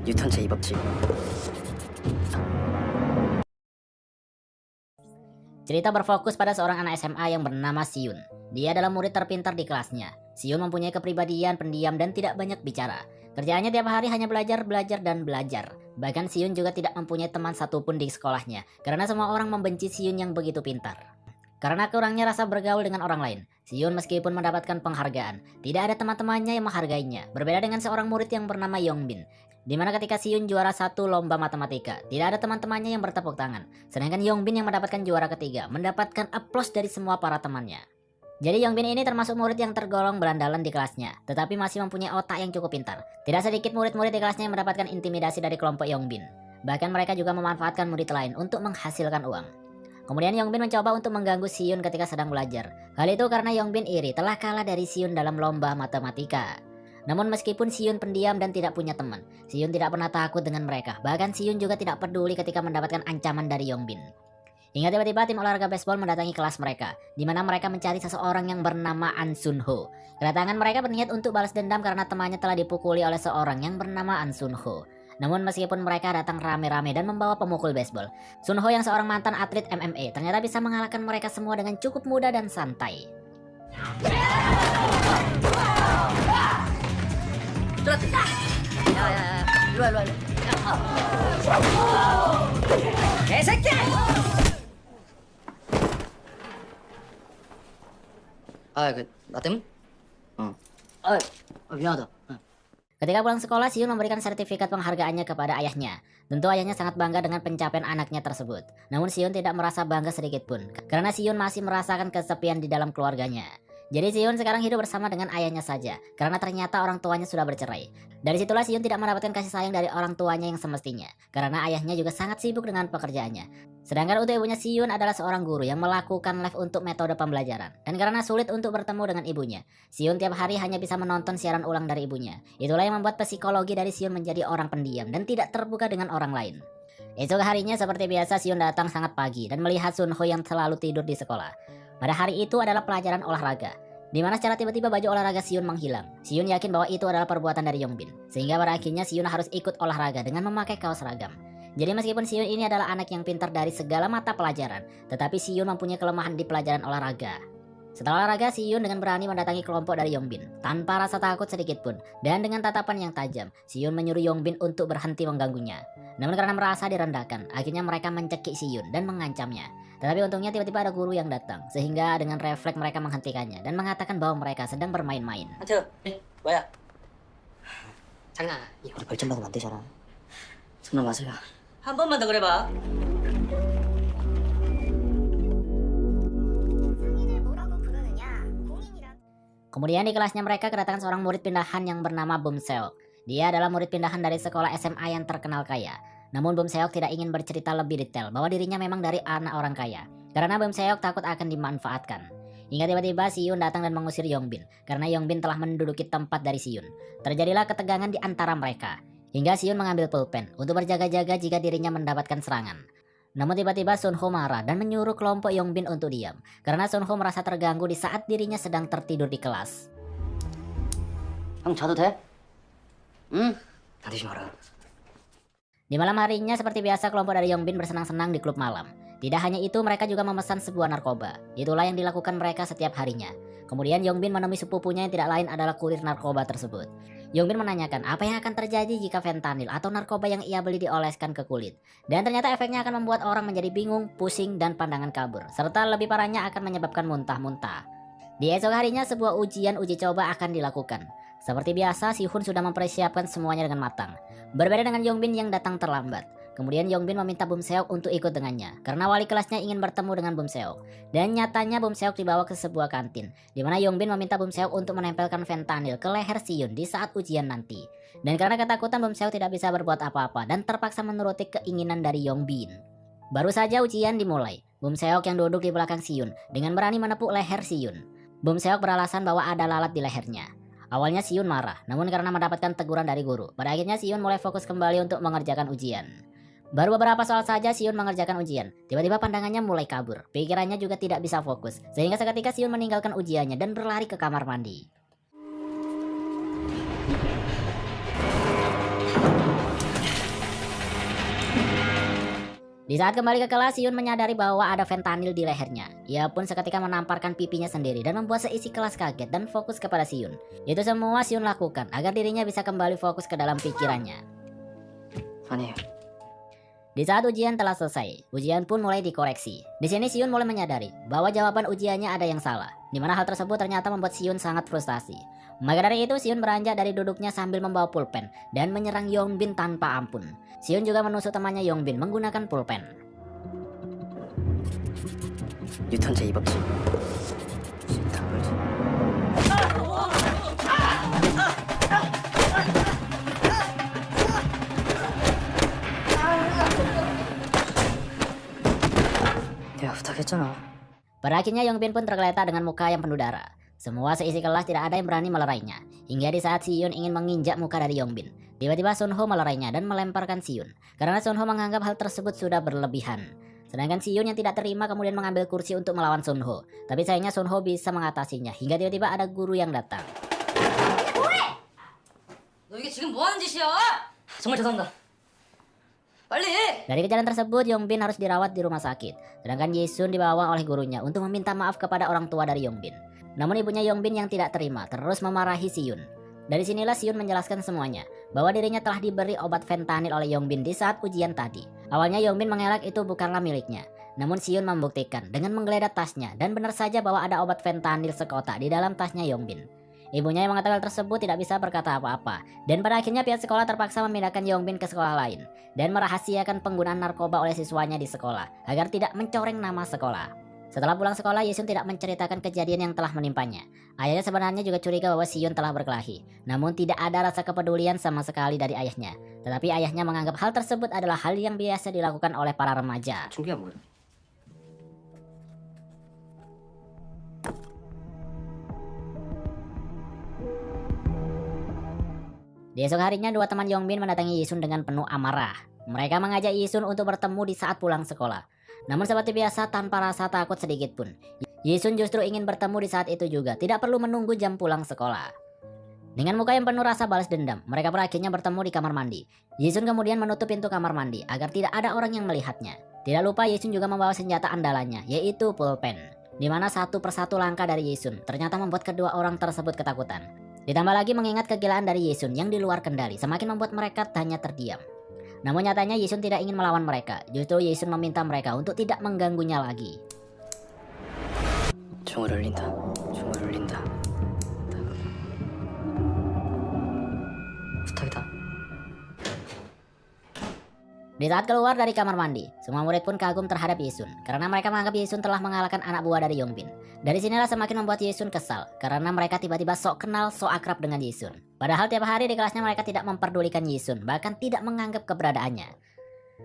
뉴턴 제2법칙. Cerita berfokus pada seorang anak SMA yang bernama Siun. Dia adalah murid terpintar di kelasnya. Siun mempunyai kepribadian pendiam dan tidak banyak bicara. Kerjaannya tiap hari hanya belajar, belajar, dan belajar. Bahkan Siun juga tidak mempunyai teman satupun di sekolahnya, karena semua orang membenci Siun yang begitu pintar. Karena kurangnya rasa bergaul dengan orang lain, Siun meskipun mendapatkan penghargaan, tidak ada teman-temannya yang menghargainya. Berbeda dengan seorang murid yang bernama Yongbin, di mana ketika Siun juara 1 lomba matematika, tidak ada teman-temannya yang bertepuk tangan. Sedangkan Yongbin yang mendapatkan juara ketiga, mendapatkan aplaus dari semua para temannya. Jadi Yongbin ini termasuk murid yang tergolong berandalan di kelasnya, tetapi masih mempunyai otak yang cukup pintar. Tidak sedikit murid-murid di kelasnya yang mendapatkan intimidasi dari kelompok Yongbin. Bahkan mereka juga memanfaatkan murid lain untuk menghasilkan uang. Kemudian Yongbin mencoba untuk mengganggu Siun ketika sedang belajar. Hal itu karena Yongbin iri telah kalah dari Siun dalam lomba matematika. Namun meskipun Siun pendiam dan tidak punya teman, Siun tidak pernah takut dengan mereka. Bahkan Siun juga tidak peduli ketika mendapatkan ancaman dari Yongbin. Hingga tiba-tiba tim olahraga baseball mendatangi kelas mereka, di mana mereka mencari seseorang yang bernama An Sun Ho. Kedatangan mereka berniat untuk balas dendam karena temannya telah dipukuli oleh seorang yang bernama An Sun Ho. Namun meskipun mereka datang rame-rame dan membawa pemukul baseball, Sun Ho yang seorang mantan atlet MMA ternyata bisa mengalahkan mereka semua dengan cukup mudah dan santai. 나 때문? 미안하다. Ketika pulang sekolah, Siun memberikan sertifikat penghargaannya kepada ayahnya. Tentu ayahnya sangat bangga dengan pencapaian anaknya tersebut. Namun Siun tidak merasa bangga sedikit pun, karena Siun masih merasakan kesepian di dalam keluarganya. Jadi Siun sekarang hidup bersama dengan ayahnya saja, karena ternyata orang tuanya sudah bercerai. Dari situlah Siun tidak mendapatkan kasih sayang dari orang tuanya yang semestinya, karena ayahnya juga sangat sibuk dengan pekerjaannya. Sedangkan untuk ibunya, Siun adalah seorang guru yang melakukan live untuk metode pembelajaran. Dan karena sulit untuk bertemu dengan ibunya, Siun tiap hari hanya bisa menonton siaran ulang dari ibunya. Itulah yang membuat psikologi dari Siun menjadi orang pendiam dan tidak terbuka dengan orang lain. Esok harinya seperti biasa, Siun datang sangat pagi dan melihat Sun Ho yang selalu tidur di sekolah. Pada hari itu adalah pelajaran olahraga, di mana secara tiba-tiba baju olahraga Siun menghilang. Siun yakin bahwa itu adalah perbuatan dari Yongbin, sehingga pada akhirnya Siun harus ikut olahraga dengan memakai kaos seragam. Jadi meskipun Siun ini adalah anak yang pintar dari segala mata pelajaran, tetapi Siun mempunyai kelemahan di pelajaran olahraga. Setelah olahraga, Siun dengan berani mendatangi kelompok dari Yongbin, tanpa rasa takut sedikit pun, dan dengan tatapan yang tajam, Siun menyuruh Yongbin untuk berhenti mengganggunya. Namun karena merasa direndahkan, akhirnya mereka mencekik Siun dan mengancamnya. Tetapi untungnya tiba-tiba ada guru yang datang, sehingga dengan refleks mereka menghentikannya dan mengatakan bahwa mereka sedang bermain-main. 하트, 뭐야? 장난 아니야. 우리 벌점 받으면 안 되잖아. 장난 마세요. 한 번만 더 그래봐. Kemudian di kelasnya mereka kedatangan seorang murid pindahan yang bernama Bum Seok. Dia adalah murid pindahan dari sekolah SMA yang terkenal kaya. Namun Bum Seok tidak ingin bercerita lebih detail bahwa dirinya memang dari anak orang kaya, karena Bum Seok takut akan dimanfaatkan. Hingga tiba-tiba Siun datang dan mengusir Yongbin, karena Yongbin telah menduduki tempat dari Siun. Terjadilah ketegangan di antara mereka, hingga Siun mengambil pulpen untuk berjaga-jaga jika dirinya mendapatkan serangan. Namun tiba-tiba Sun Ho marah dan menyuruh kelompok Yongbin untuk diam, karena Sun Ho merasa terganggu di saat dirinya sedang tertidur di kelas. 형 자도 돼? 응? 나대지 마라. Di malam harinya seperti biasa kelompok dari Yongbin bersenang-senang di klub malam. Tidak hanya itu, mereka juga memesan sebuah narkoba. Itulah yang dilakukan mereka setiap harinya. Kemudian Yongbin menemui sepupunya yang tidak lain adalah kurir narkoba tersebut. Yongbin menanyakan apa yang akan terjadi jika fentanyl atau narkoba yang ia beli dioleskan ke kulit. Dan ternyata efeknya akan membuat orang menjadi bingung, pusing, dan pandangan kabur. Serta lebih parahnya akan menyebabkan muntah-muntah. Di esok harinya sebuah uji coba akan dilakukan. Seperti biasa, Sihun sudah mempersiapkan semuanya dengan matang. Berbeda dengan Yongbin yang datang terlambat. Kemudian Yongbin meminta Bum Seok untuk ikut dengannya, karena wali kelasnya ingin bertemu dengan Bum Seok. Dan nyatanya Bum Seok dibawa ke sebuah kantin, di mana Yongbin meminta Bum Seok untuk menempelkan fentanyl ke leher Siun di saat ujian nanti. Dan karena ketakutan, Bum Seok tidak bisa berbuat apa-apa dan terpaksa menuruti keinginan dari Yongbin. Baru saja ujian dimulai, Bum Seok yang duduk di belakang Siun dengan berani menepuk leher Siun. Bum Seok beralasan bahwa ada lalat di lehernya. Awalnya Siun marah, namun karena mendapatkan teguran dari guru, pada akhirnya Siun mulai fokus kembali untuk mengerjakan ujian. Baru beberapa soal saja Siun mengerjakan ujian, tiba-tiba pandangannya mulai kabur, pikirannya juga tidak bisa fokus, sehingga seketika Siun meninggalkan ujiannya dan berlari ke kamar mandi. Di saat kembali ke kelas, Siyun menyadari bahwa ada fentanyl di lehernya. Ia pun seketika menamparkan pipinya sendiri dan membuat seisi kelas kaget dan fokus kepada Siyun. Itu semua Siyun lakukan agar dirinya bisa kembali fokus ke dalam pikirannya. 아니에요. Di saat ujian telah selesai, ujian pun mulai dikoreksi. Di sini Siyun mulai menyadari bahwa jawaban ujiannya ada yang salah, di mana hal tersebut ternyata membuat Siyun sangat frustasi. Maka dari itu Siyun beranjak dari duduknya sambil membawa pulpen dan menyerang Yongbin tanpa ampun. Siyun juga menusuk temannya Yongbin menggunakan pulpen. 유턴제 2법칙. 싫다 그러지. 내가 부탁했잖아. Pada akhirnya Yongbin pun tergeletak dengan muka yang penuh darah. Semua seisi kelas tidak ada yang berani melerainya. Hingga di saat Siyun ingin menginjak muka dari Yongbin, tiba-tiba Sunho melerainya dan melemparkan Siyun. Karena Sunho menganggap hal tersebut sudah berlebihan. Sedangkan Siyun yang tidak terima kemudian mengambil kursi untuk melawan Sunho. Tapi sayangnya Sunho bisa mengatasinya hingga tiba-tiba ada guru yang datang. 너 이게 지금 뭐 하는 짓이야? 정말 죄송합니다. 빨리! Dari kejadian tersebut, Yongbin harus dirawat di rumah sakit. Sedangkan Yisun dibawa oleh gurunya untuk meminta maaf kepada orang tua dari Yongbin. Namun ibunya Yongbin yang tidak terima terus memarahi Siyun. Dari sinilah Siyun menjelaskan semuanya, bahwa dirinya telah diberi obat fentanyl oleh Yongbin di saat ujian tadi. Awalnya Yongbin mengelak itu bukanlah miliknya. Namun Siyun membuktikan dengan menggeledah tasnya dan benar saja bahwa ada obat fentanyl sekotak di dalam tasnya Yongbin. Ibunya yang mengetahui hal tersebut tidak bisa berkata apa-apa, dan pada akhirnya pihak sekolah terpaksa memindahkan Yongbin ke sekolah lain dan merahasiakan penggunaan narkoba oleh siswanya di sekolah agar tidak mencoreng nama sekolah. Setelah pulang sekolah, Yisun tidak menceritakan kejadian yang telah menimpanya. Ayahnya sebenarnya juga curiga bahwa Siyun telah berkelahi, namun tidak ada rasa kepedulian sama sekali dari ayahnya. Tetapi ayahnya menganggap hal tersebut adalah hal yang biasa dilakukan oleh para remaja. 준비가 뭐야? Di esok harinya, dua teman Yongbin mendatangi Yisun dengan penuh amarah. Mereka mengajak Yisun untuk bertemu di saat pulang sekolah. Namun seperti biasa tanpa rasa takut sedikit pun. Yisun justru ingin bertemu di saat itu juga, tidak perlu menunggu jam pulang sekolah. Dengan muka yang penuh rasa balas dendam, mereka pada akhirnya bertemu di kamar mandi. Yisun kemudian menutup pintu kamar mandi agar tidak ada orang yang melihatnya. Tidak lupa Yisun juga membawa senjata andalannya, yaitu pulpen. Di mana satu persatu langkah dari Yisun ternyata membuat kedua orang tersebut ketakutan. Ditambah lagi mengingat kegilaan dari Yisun yang di luar kendali semakin membuat mereka hanya terdiam. Namun nyatanya Yisun tidak ingin melawan mereka. Justru Yisun meminta mereka untuk tidak mengganggunya lagi. 총을 울린다. 총을 울린다. 부탁이다. Di saat keluar dari kamar mandi, semua murid pun kagum terhadap Yisun karena mereka menganggap Yisun telah mengalahkan anak buah dari Yongbin. Dari sinilah semakin membuat Yisun kesal karena mereka tiba-tiba sok kenal, sok akrab dengan Yisun. Padahal tiap hari di kelasnya mereka tidak memperdulikan Yisun, bahkan tidak menganggap keberadaannya.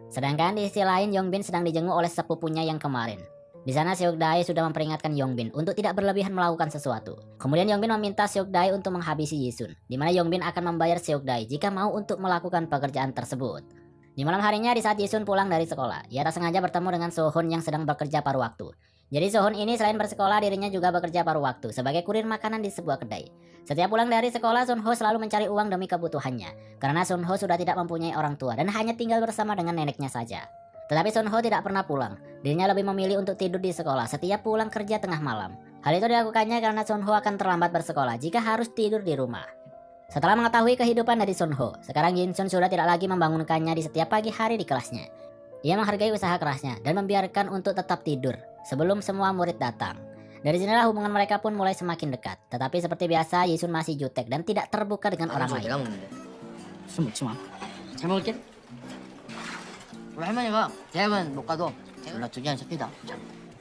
Sedangkan di sisi lain Yongbin sedang dijenguk oleh sepupunya yang kemarin. Di sana Seokdae sudah memperingatkan Yongbin untuk tidak berlebihan melakukan sesuatu. Kemudian Yongbin meminta Seokdae untuk menghabisi Yisun, di mana Yongbin akan membayar Seokdae jika mau untuk melakukan pekerjaan tersebut. Di malam harinya di saat Yisun pulang dari sekolah, ia tak sengaja bertemu dengan Sohun yang sedang bekerja paruh waktu. Jadi Sohun ini selain bersekolah dirinya juga bekerja paruh waktu sebagai kurir makanan di sebuah kedai. Setiap pulang dari sekolah Sunho selalu mencari uang demi kebutuhannya. Karena Sunho sudah tidak mempunyai orang tua dan hanya tinggal bersama dengan neneknya saja. Tetapi Sunho tidak pernah pulang. Dirinya lebih memilih untuk tidur di sekolah setiap pulang kerja tengah malam. Hal itu dilakukannya karena Sunho akan terlambat bersekolah jika harus tidur di rumah. Setelah mengetahui kehidupan dari Sunho, sekarang Ginsun sudah tidak lagi membangunkannya di setiap pagi hari di kelasnya. Ia menghargai usaha kerasnya dan membiarkan untuk tetap tidur sebelum semua murid datang. Dari sinilah hubungan mereka pun mulai semakin dekat. Tetapi seperti biasa, Yisun masih jutek dan tidak terbuka dengan orang lain. 내가 먹는데. 술 먹지 마. 잘 먹을게. 우리 할머니가 대학은 못 가도 연락 주기 안 섭니다.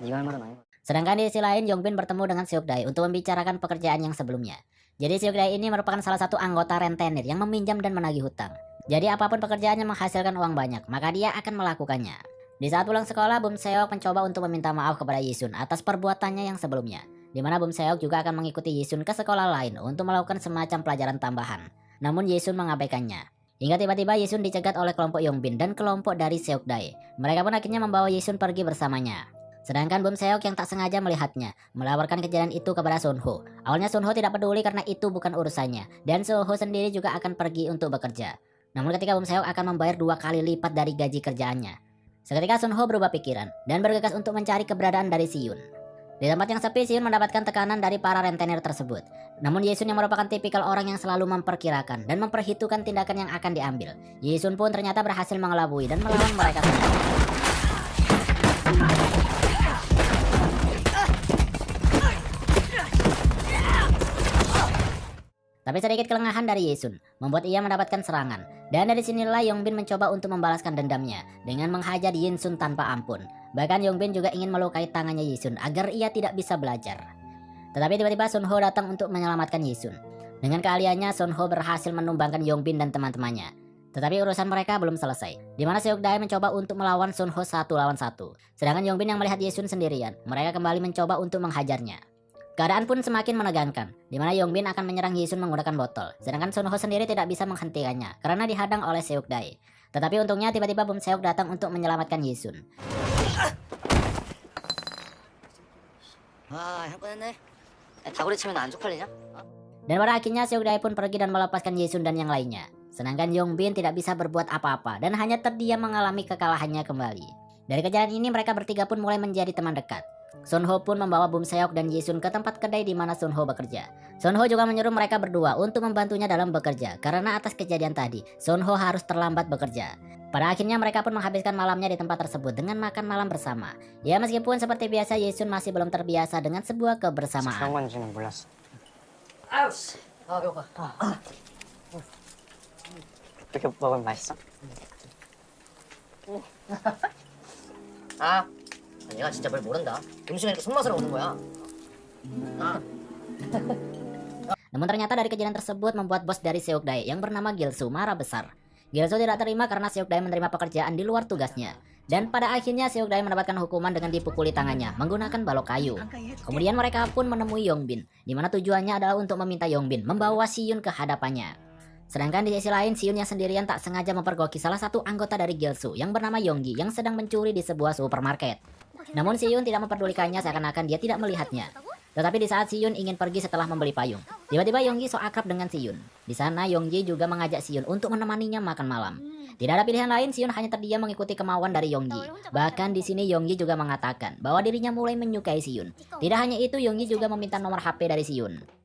네가 할 말은 아니고. Sedangkan di sisi lain, Yongbin bertemu dengan Seokdae untuk membicarakan pekerjaan yang sebelumnya. Jadi Seokdae ini merupakan salah satu anggota rentenir yang meminjam dan menagih hutang. Jadi apapun pekerjaannya menghasilkan uang banyak, maka dia akan melakukannya. Di saat pulang sekolah, Bum Seok mencoba untuk meminta maaf kepada Yisun atas perbuatannya yang sebelumnya. Di mana Bum Seok juga akan mengikuti Yisun ke sekolah lain untuk melakukan semacam pelajaran tambahan. Namun Yisun mengabaikannya. Hingga tiba-tiba Yisun dicegat oleh kelompok Yongbin dan kelompok dari Seokdae. Mereka pun akhirnya membawa Yisun pergi bersamanya. Sedangkan Bum Seok yang tak sengaja melihatnya, melaporkan kejadian itu kepada Sunho. Awalnya Sunho tidak peduli karena itu bukan urusannya, dan Sunho sendiri juga akan pergi untuk bekerja. Namun ketika Bum Seok akan membayar 2 kali lipat dari gaji kerjaannya. Seketika Sunho berubah pikiran dan bergegas untuk mencari keberadaan dari Siyun. Di tempat yang sepi, Siyun mendapatkan tekanan dari para rentenir tersebut. Namun Yisun yang merupakan tipikal orang yang selalu memperkirakan dan memperhitungkan tindakan yang akan diambil. Yisun pun ternyata berhasil mengelabui dan melawan mereka semua. Tapi sedikit kelengahan dari Yisun membuat ia mendapatkan serangan. Dan dari sinilah Yongbin mencoba untuk membalaskan dendamnya dengan menghajar Yisun tanpa ampun. Bahkan Yongbin juga ingin melukai tangannya Yisun agar ia tidak bisa belajar. Tetapi tiba-tiba Sunho datang untuk menyelamatkan Yisun. Dengan keahliannya, Sunho berhasil menumbangkan Yongbin dan teman-temannya. Tetapi urusan mereka belum selesai, di mana Seokdae mencoba untuk melawan Sunho 1 lawan 1. Sedangkan Yongbin yang melihat Yisun sendirian, mereka kembali mencoba untuk menghajarnya. Keadaan pun semakin menegangkan, di mana Yongbin akan menyerang Yisun menggunakan botol, sedangkan Sunho sendiri tidak bisa menghentikannya karena dihadang oleh Seokdae. Tetapi untungnya tiba-tiba Bum Seok datang untuk menyelamatkan Yisun. 형 꺼냈네. 다구리 치면 안 쪽팔리냐? Dan pada akhirnya Seokdae pun pergi dan melepaskan Yisun dan yang lainnya. Sedangkan Yongbin tidak bisa berbuat apa-apa dan hanya terdiam mengalami kekalahannya kembali. Dari kejadian ini mereka bertiga pun mulai menjadi teman dekat. Sunho pun membawa Bum Seok dan Yisun ke tempat kedai di mana Sunho bekerja. Sunho juga menyuruh mereka berdua untuk membantunya dalam bekerja karena atas kejadian tadi Sunho harus terlambat bekerja. Pada akhirnya mereka pun menghabiskan malamnya di tempat tersebut dengan makan malam bersama. Ya meskipun seperti biasa Yisun masih belum terbiasa dengan sebuah kebersamaan. 건지는 몰랐어. 아우씨. 배고파. 이렇게 먹으면 맛있어? 얘가 진짜 뭘 모른다. 음식은 이렇게 손맛으로 오는 거야. Namun ternyata dari kejadian tersebut membuat bos dari Seokdae yang bernama Gilsu marah besar. Gilsu tidak terima karena Seokdae menerima pekerjaan di luar tugasnya. Dan pada akhirnya Seokdae mendapatkan hukuman dengan dipukuli tangannya menggunakan balok kayu. Kemudian mereka pun menemui Yongbin, di mana tujuannya adalah untuk meminta Yongbin membawa Siyun ke hadapannya. Sedangkan di sisi lain, Siyun yang sendirian tak sengaja mempergoki salah satu anggota dari Gilsu yang bernama Yonggi yang sedang mencuri di sebuah supermarket. Namun Siyun tidak memperdulikannya seakan-akan dia tidak melihatnya. Tetapi di saat Siyun ingin pergi setelah membeli payung, tiba-tiba Yonggi sok akrab dengan Siyun. Di sana Yonggi juga mengajak Siyun untuk menemaninya makan malam. Tidak ada pilihan lain, Siyun hanya terdiam mengikuti kemauan dari Yonggi. Bahkan di sini Yonggi juga mengatakan bahwa dirinya mulai menyukai Siyun. Tidak hanya itu, Yonggi juga meminta nomor HP dari Siyun.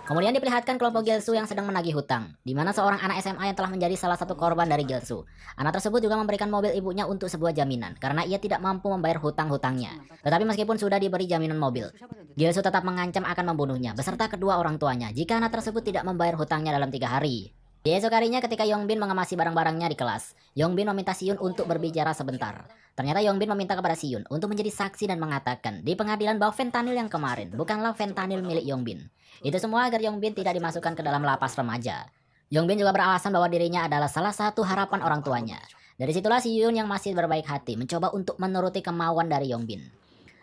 Kemudian diperlihatkan kelompok Gilsu yang sedang menagih hutang, di mana seorang anak SMA yang telah menjadi salah satu korban dari Gilsu. Anak tersebut juga memberikan mobil ibunya untuk sebuah jaminan, karena ia tidak mampu membayar hutang-hutangnya. Tetapi meskipun sudah diberi jaminan mobil, Gilsu tetap mengancam akan membunuhnya beserta kedua orang tuanya jika anak tersebut tidak membayar hutangnya dalam 3 hari. Di esok harinya ketika Yongbin mengemasi barang-barangnya di kelas, Yongbin meminta Siyun untuk berbicara sebentar. Ternyata Yongbin meminta kepada Siyun untuk menjadi saksi dan mengatakan di pengadilan bahwa fentanyl yang kemarin bukanlah fentanyl milik Yongbin. Itu semua agar Yongbin tidak dimasukkan ke dalam lapas remaja. Yongbin juga beralasan bahwa dirinya adalah salah satu harapan orang tuanya. Dari situlah Siyun yang masih berbaik hati mencoba untuk menuruti kemauan dari Yongbin.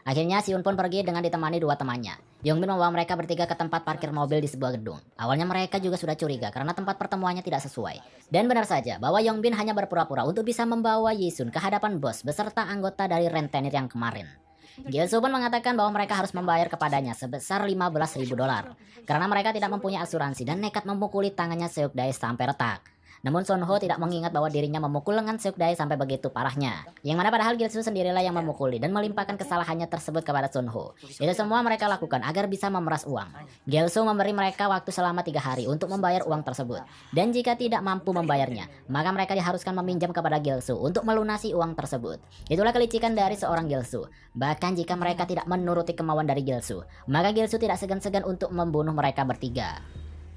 Akhirnya Siyun pun pergi dengan ditemani 2 temannya. Yongbin membawa mereka bertiga ke tempat parkir mobil di sebuah gedung. Awalnya mereka juga sudah curiga karena tempat pertemuannya tidak sesuai. Dan benar saja bahwa Yongbin hanya berpura-pura untuk bisa membawa Yisun ke hadapan bos beserta anggota dari rentenir yang kemarin. Gilsu pun mengatakan bahwa mereka harus membayar kepadanya sebesar $15.000 karena mereka tidak mempunyai asuransi dan nekat memukuli tangannya Seokdae sampai retak. Namun Sunho tidak mengingat bahwa dirinya memukul lengan Seokdae sampai begitu parahnya. Yang mana padahal Gilsu sendirilah yang memukuli dan melimpahkan kesalahannya tersebut kepada Sunho. Itu semua mereka lakukan agar bisa memeras uang. Gilsu memberi mereka waktu selama 3 hari untuk membayar uang tersebut. Dan jika tidak mampu membayarnya, maka mereka diharuskan meminjam kepada Gilsu untuk melunasi uang tersebut. Itulah kelicikan dari seorang Gilsu. Bahkan jika mereka tidak menuruti kemauan dari Gilsu, maka Gilsu tidak segan-segan untuk membunuh mereka bertiga.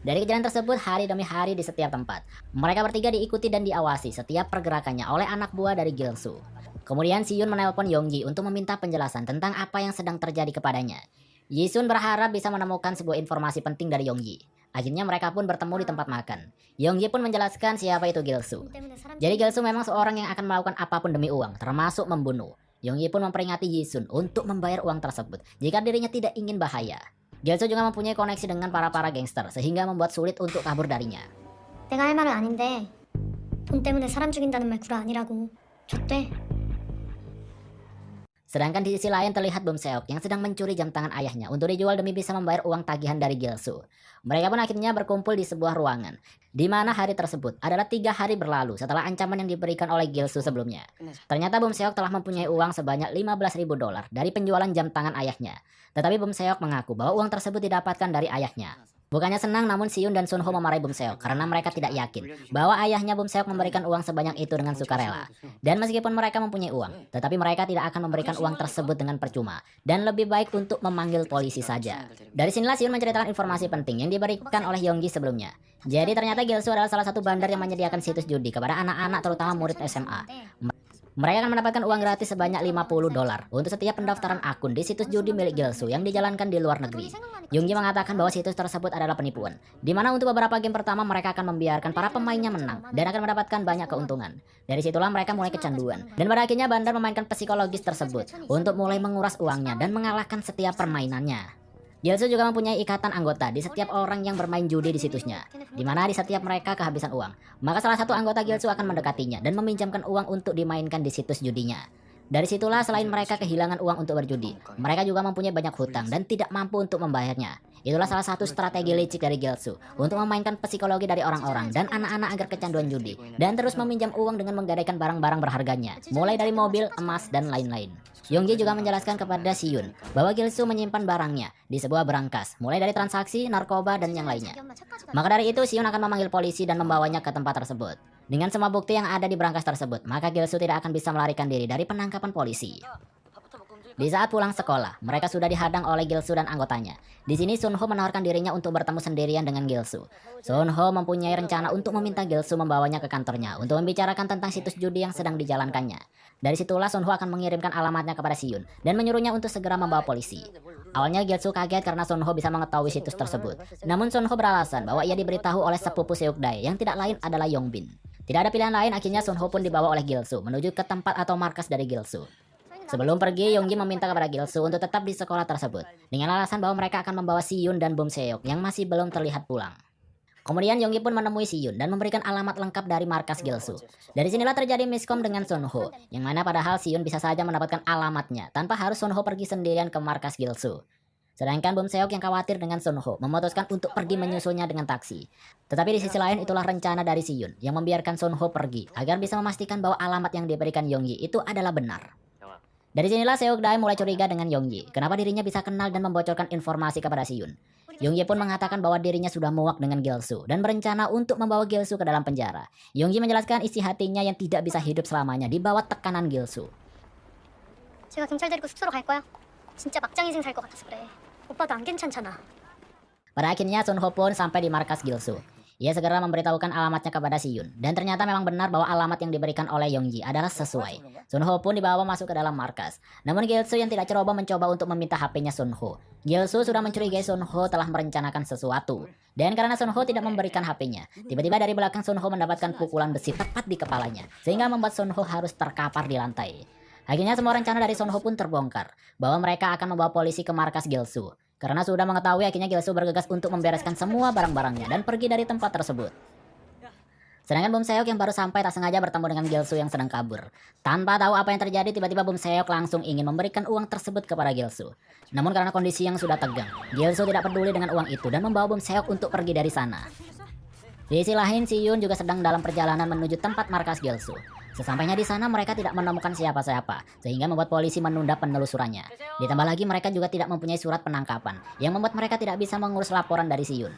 Dari kejadian tersebut hari demi hari di setiap tempat, mereka bertiga diikuti dan diawasi setiap pergerakannya oleh anak buah dari Gilsu. Kemudian Siyun menelpon Yonggi untuk meminta penjelasan tentang apa yang sedang terjadi kepadanya. Yisun berharap bisa menemukan sebuah informasi penting dari Yonggi. Akhirnya mereka pun bertemu di tempat makan. Yonggi pun menjelaskan siapa itu Gilsu. Jadi Gilsu memang seorang yang akan melakukan apapun demi uang, termasuk membunuh. Yonggi pun memperingati Yisun untuk membayar uang tersebut jika dirinya tidak ingin bahaya. Gilsu juga mempunyai koneksi dengan para gangster sehingga membuat sulit untuk kabur darinya. 내가 할 말은 아닌데 돈 때문에 사람 죽인다는 말 구라 아니라고. 줬대. Sedangkan di sisi lain terlihat Bum Seok yang sedang mencuri jam tangan ayahnya untuk dijual demi bisa membayar uang tagihan dari Gilsu. Mereka pun akhirnya berkumpul di sebuah ruangan, di mana hari tersebut adalah 3 hari berlalu setelah ancaman yang diberikan oleh Gilsu sebelumnya. Ternyata Bum Seok telah mempunyai uang sebanyak $15.000 dari penjualan jam tangan ayahnya. Tetapi Bum Seok mengaku bahwa uang tersebut didapatkan dari ayahnya. Bukannya senang, namun Siyun dan Sunho memarahi Bum Seok karena mereka tidak yakin bahwa ayahnya Bum Seok memberikan uang sebanyak itu dengan sukarela. Dan meskipun mereka mempunyai uang, tetapi mereka tidak akan memberikan uang tersebut dengan percuma dan lebih baik untuk memanggil polisi saja. Dari sinilah Siyun menceritakan informasi penting yang diberikan oleh Yonggi sebelumnya. Jadi ternyata Gilsu adalah salah satu bandar yang menyediakan situs judi kepada anak-anak terutama murid SMA. Mereka akan mendapatkan uang gratis sebanyak $50 untuk setiap pendaftaran akun di situs judi milik Gilsu yang dijalankan di luar negeri. Yonggi mengatakan bahwa situs tersebut adalah penipuan, di mana untuk beberapa game pertama mereka akan membiarkan para pemainnya menang dan akan mendapatkan banyak keuntungan. Dari situlah mereka mulai kecanduan, dan pada akhirnya bandar memainkan psikologis tersebut untuk mulai menguras uangnya dan mengalahkan setiap permainannya. Gilsu juga mempunyai ikatan anggota di setiap orang yang bermain judi di situsnya, di mana di setiap mereka kehabisan uang, maka salah satu anggota Gilsu akan mendekatinya dan meminjamkan uang untuk dimainkan di situs judinya. Dari situlah selain mereka kehilangan uang untuk berjudi, mereka juga mempunyai banyak hutang dan tidak mampu untuk membayarnya. Itulah salah satu strategi licik dari Gilsu untuk memainkan psikologi dari orang-orang dan anak-anak agar kecanduan judi dan terus meminjam uang dengan menggadaikan barang-barang berharganya, mulai dari mobil, emas, dan lain-lain. Yonggi juga menjelaskan kepada Siyun bahwa Gilsu menyimpan barangnya di sebuah berangkas, mulai dari transaksi, narkoba, dan yang lainnya. Maka dari itu Siyun akan memanggil polisi dan membawanya ke tempat tersebut. Dengan semua bukti yang ada di berangkas tersebut, maka Gilsu tidak akan bisa melarikan diri dari penangkapan polisi. Di saat pulang sekolah, mereka sudah dihadang oleh Gilsu dan anggotanya. Di sini Sunho menawarkan dirinya untuk bertemu sendirian dengan Gilsu. Sunho mempunyai rencana untuk meminta Gilsu membawanya ke kantornya untuk membicarakan tentang situs judi yang sedang dijalankannya. Dari situlah Sunho akan mengirimkan alamatnya kepada Siyun dan menyuruhnya untuk segera membawa polisi. Awalnya Gilsu kaget karena Sunho bisa mengetahui situs tersebut. Namun Sunho beralasan bahwa ia diberitahu oleh sepupu Seokdae yang tidak lain adalah Yongbin. Tidak ada pilihan lain, akhirnya Sunho pun dibawa oleh Gilsu menuju ke tempat atau markas dari Gilsu. Sebelum pergi, Yonggi meminta kepada Gilsu untuk tetap di sekolah tersebut dengan alasan bahwa mereka akan membawa Siyun dan Bum Seok yang masih belum terlihat pulang. Kemudian Yonggi pun menemui Siyun dan memberikan alamat lengkap dari markas Gilsu. Dari sinilah terjadi miskom dengan Sunho, yang mana padahal Siyun bisa saja mendapatkan alamatnya tanpa harus Sunho pergi sendirian ke markas Gilsu. Sedangkan Bum Seok yang khawatir dengan Sunho memutuskan untuk pergi menyusulnya dengan taksi. Tetapi di sisi lain itulah rencana dari Siyun yang membiarkan Sunho pergi agar bisa memastikan bahwa alamat yang diberikan Yonggi itu adalah benar. Dari sinilah Seokdae mulai curiga dengan Yonggi. Kenapa dirinya bisa kenal dan membocorkan informasi kepada Siyun. Yonggi pun mengatakan bahwa dirinya sudah muak dengan Gilsu dan berencana untuk membawa Gilsu ke dalam penjara. Yonggi menjelaskan isi hatinya yang tidak bisa hidup selamanya di bawah tekanan Gilsu. 제가 경찰 데리고 숙소로 갈 거야. 진짜 막장 인생 살 것 같아서 그래. 오빠도 안 괜찮잖아. Pada akhirnya Sunho pun sampai di markas Gilsu. Ia segera memberitahukan alamatnya kepada Siyun, dan ternyata memang benar bahwa alamat yang diberikan oleh Yonggi adalah sesuai. Sunho pun dibawa masuk ke dalam markas. Namun Gilsu yang tidak ceroboh mencoba untuk meminta HP-nya Sunho. Gilsu sudah mencurigai Sunho telah merencanakan sesuatu. Dan karena Sunho tidak memberikan HP-nya, tiba-tiba dari belakang Sunho mendapatkan pukulan besi tepat di kepalanya, sehingga membuat Sunho harus terkapar di lantai. Akhirnya semua rencana dari Sunho pun terbongkar, bahwa mereka akan membawa polisi ke markas Gilsu. Karena sudah mengetahui, akhirnya Gilsu bergegas untuk membereskan semua barang-barangnya dan pergi dari tempat tersebut. Sedangkan Bum Seok yang baru sampai tak sengaja bertemu dengan Gilsu yang sedang kabur. Tanpa tahu apa yang terjadi, tiba-tiba Bum Seok langsung ingin memberikan uang tersebut kepada Gilsu. Namun karena kondisi yang sudah tegang, Gilsu tidak peduli dengan uang itu dan membawa Bum Seok untuk pergi dari sana. Di sisi lain, Siyun juga sedang dalam perjalanan menuju tempat markas Gilsu. Sesampainya di sana mereka tidak menemukan siapa-siapa, sehingga membuat polisi menunda penelusurannya. Ditambah lagi mereka juga tidak mempunyai surat penangkapan, yang membuat mereka tidak bisa mengurus laporan dari Siyun.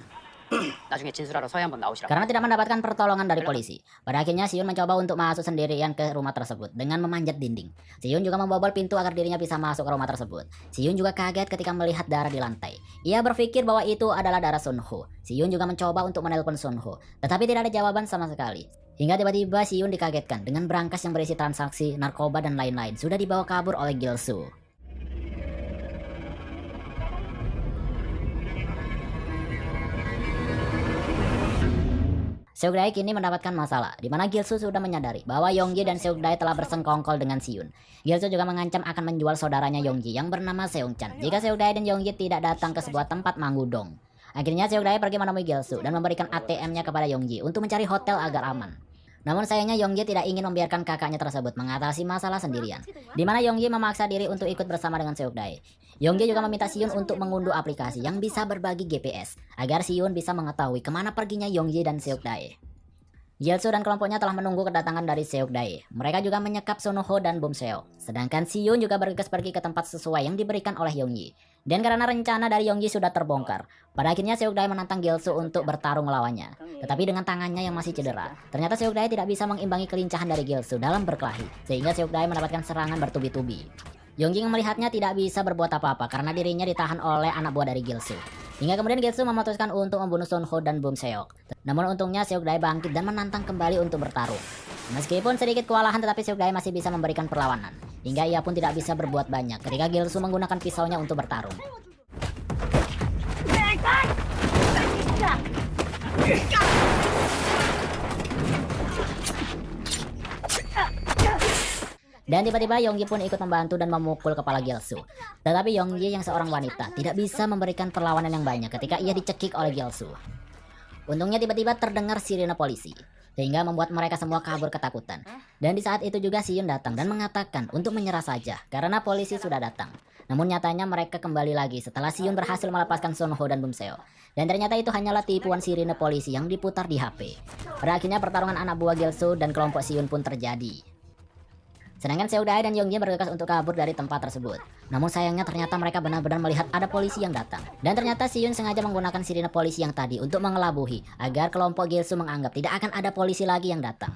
나중에 진술하러 서해 한번 나오시라. Karena tidak mendapatkan pertolongan dari polisi. Pada akhirnya Siyun mencoba untuk masuk sendirian ke rumah tersebut dengan memanjat dinding. Siyun juga membobol pintu agar dirinya bisa masuk ke rumah tersebut. Siyun juga kaget ketika melihat darah di lantai. Ia berpikir bahwa itu adalah darah Sunho. Siyun juga mencoba untuk menelpon Sunho, tetapi tidak ada jawaban sama sekali. Hingga tiba-tiba Siyun dikagetkan dengan berangkas yang berisi transaksi, narkoba, dan lain-lain sudah dibawa kabur oleh Gilsu. Seokdae kini mendapatkan masalah, di mana Gilsu sudah menyadari bahwa Yonggi dan Seokdae telah bersengkongkol dengan Siyun. Gilsu juga mengancam akan menjual saudaranya Yonggi yang bernama Seongchan jika Seokdae dan Yonggi tidak datang ke sebuah tempat manggudong. Akhirnya Seokdae pergi menemui Gilsu dan memberikan ATM-nya kepada Yonggi untuk mencari hotel agar aman. Namun sayangnya Yonggi tidak ingin membiarkan kakaknya tersebut mengatasi masalah sendirian, di mana Yonggi memaksa diri untuk ikut bersama dengan Seokdae. Yonggi juga meminta Siyun untuk mengunduh aplikasi yang bisa berbagi GPS, agar Siyun bisa mengetahui kemana perginya Yonggi dan Seokdae. Gilsu dan kelompoknya telah menunggu kedatangan dari Seokdae. Mereka juga menyekap Sunho dan Bumseok. Sedangkan Siyun juga bergegas pergi ke tempat sesuai yang diberikan oleh Yonggi. Dan karena rencana dari Yonggi sudah terbongkar, pada akhirnya Seokdae menantang Gilsu untuk bertarung melawannya. Tetapi dengan tangannya yang masih cedera, ternyata Seokdae tidak bisa mengimbangi kelincahan dari Gilsu dalam berkelahi, sehingga Seokdae mendapatkan serangan bertubi-tubi. Yonggi yang melihatnya tidak bisa berbuat apa-apa karena dirinya ditahan oleh anak buah dari Gilsu. Hingga kemudian Gilsu memutuskan untuk membunuh Sunho dan Bumseok. Namun untungnya Seokdae bangkit dan menantang kembali untuk bertarung. Meskipun sedikit kewalahan, tetapi Seokdae masih bisa memberikan perlawanan. Hingga ia pun tidak bisa berbuat banyak ketika Gilsu menggunakan pisaunya untuk bertarung. Dan tiba-tiba Yonggi pun ikut membantu dan memukul kepala Gilsu. Tetapi Yonggi yang seorang wanita tidak bisa memberikan perlawanan yang banyak ketika ia dicekik oleh Gilsu. Untungnya tiba-tiba terdengar sirine polisi, sehingga membuat mereka semua kabur ketakutan. Dan di saat itu juga Siyun datang dan mengatakan untuk menyerah saja karena polisi sudah datang. Namun nyatanya mereka kembali lagi setelah Siyun berhasil melepaskan Sunho dan Bumseok. Dan ternyata itu hanyalah tipuan sirine polisi yang diputar di HP. Pada akhirnya pertarungan anak buah Gilsu dan kelompok Siyun pun terjadi. Sedangkan Seokdae dan Yonggi bergegas untuk kabur dari tempat tersebut. Namun sayangnya ternyata mereka benar-benar melihat ada polisi yang datang. Dan ternyata Siyun sengaja menggunakan sirine polisi yang tadi untuk mengelabuhi agar kelompok Gilsu menganggap tidak akan ada polisi lagi yang datang.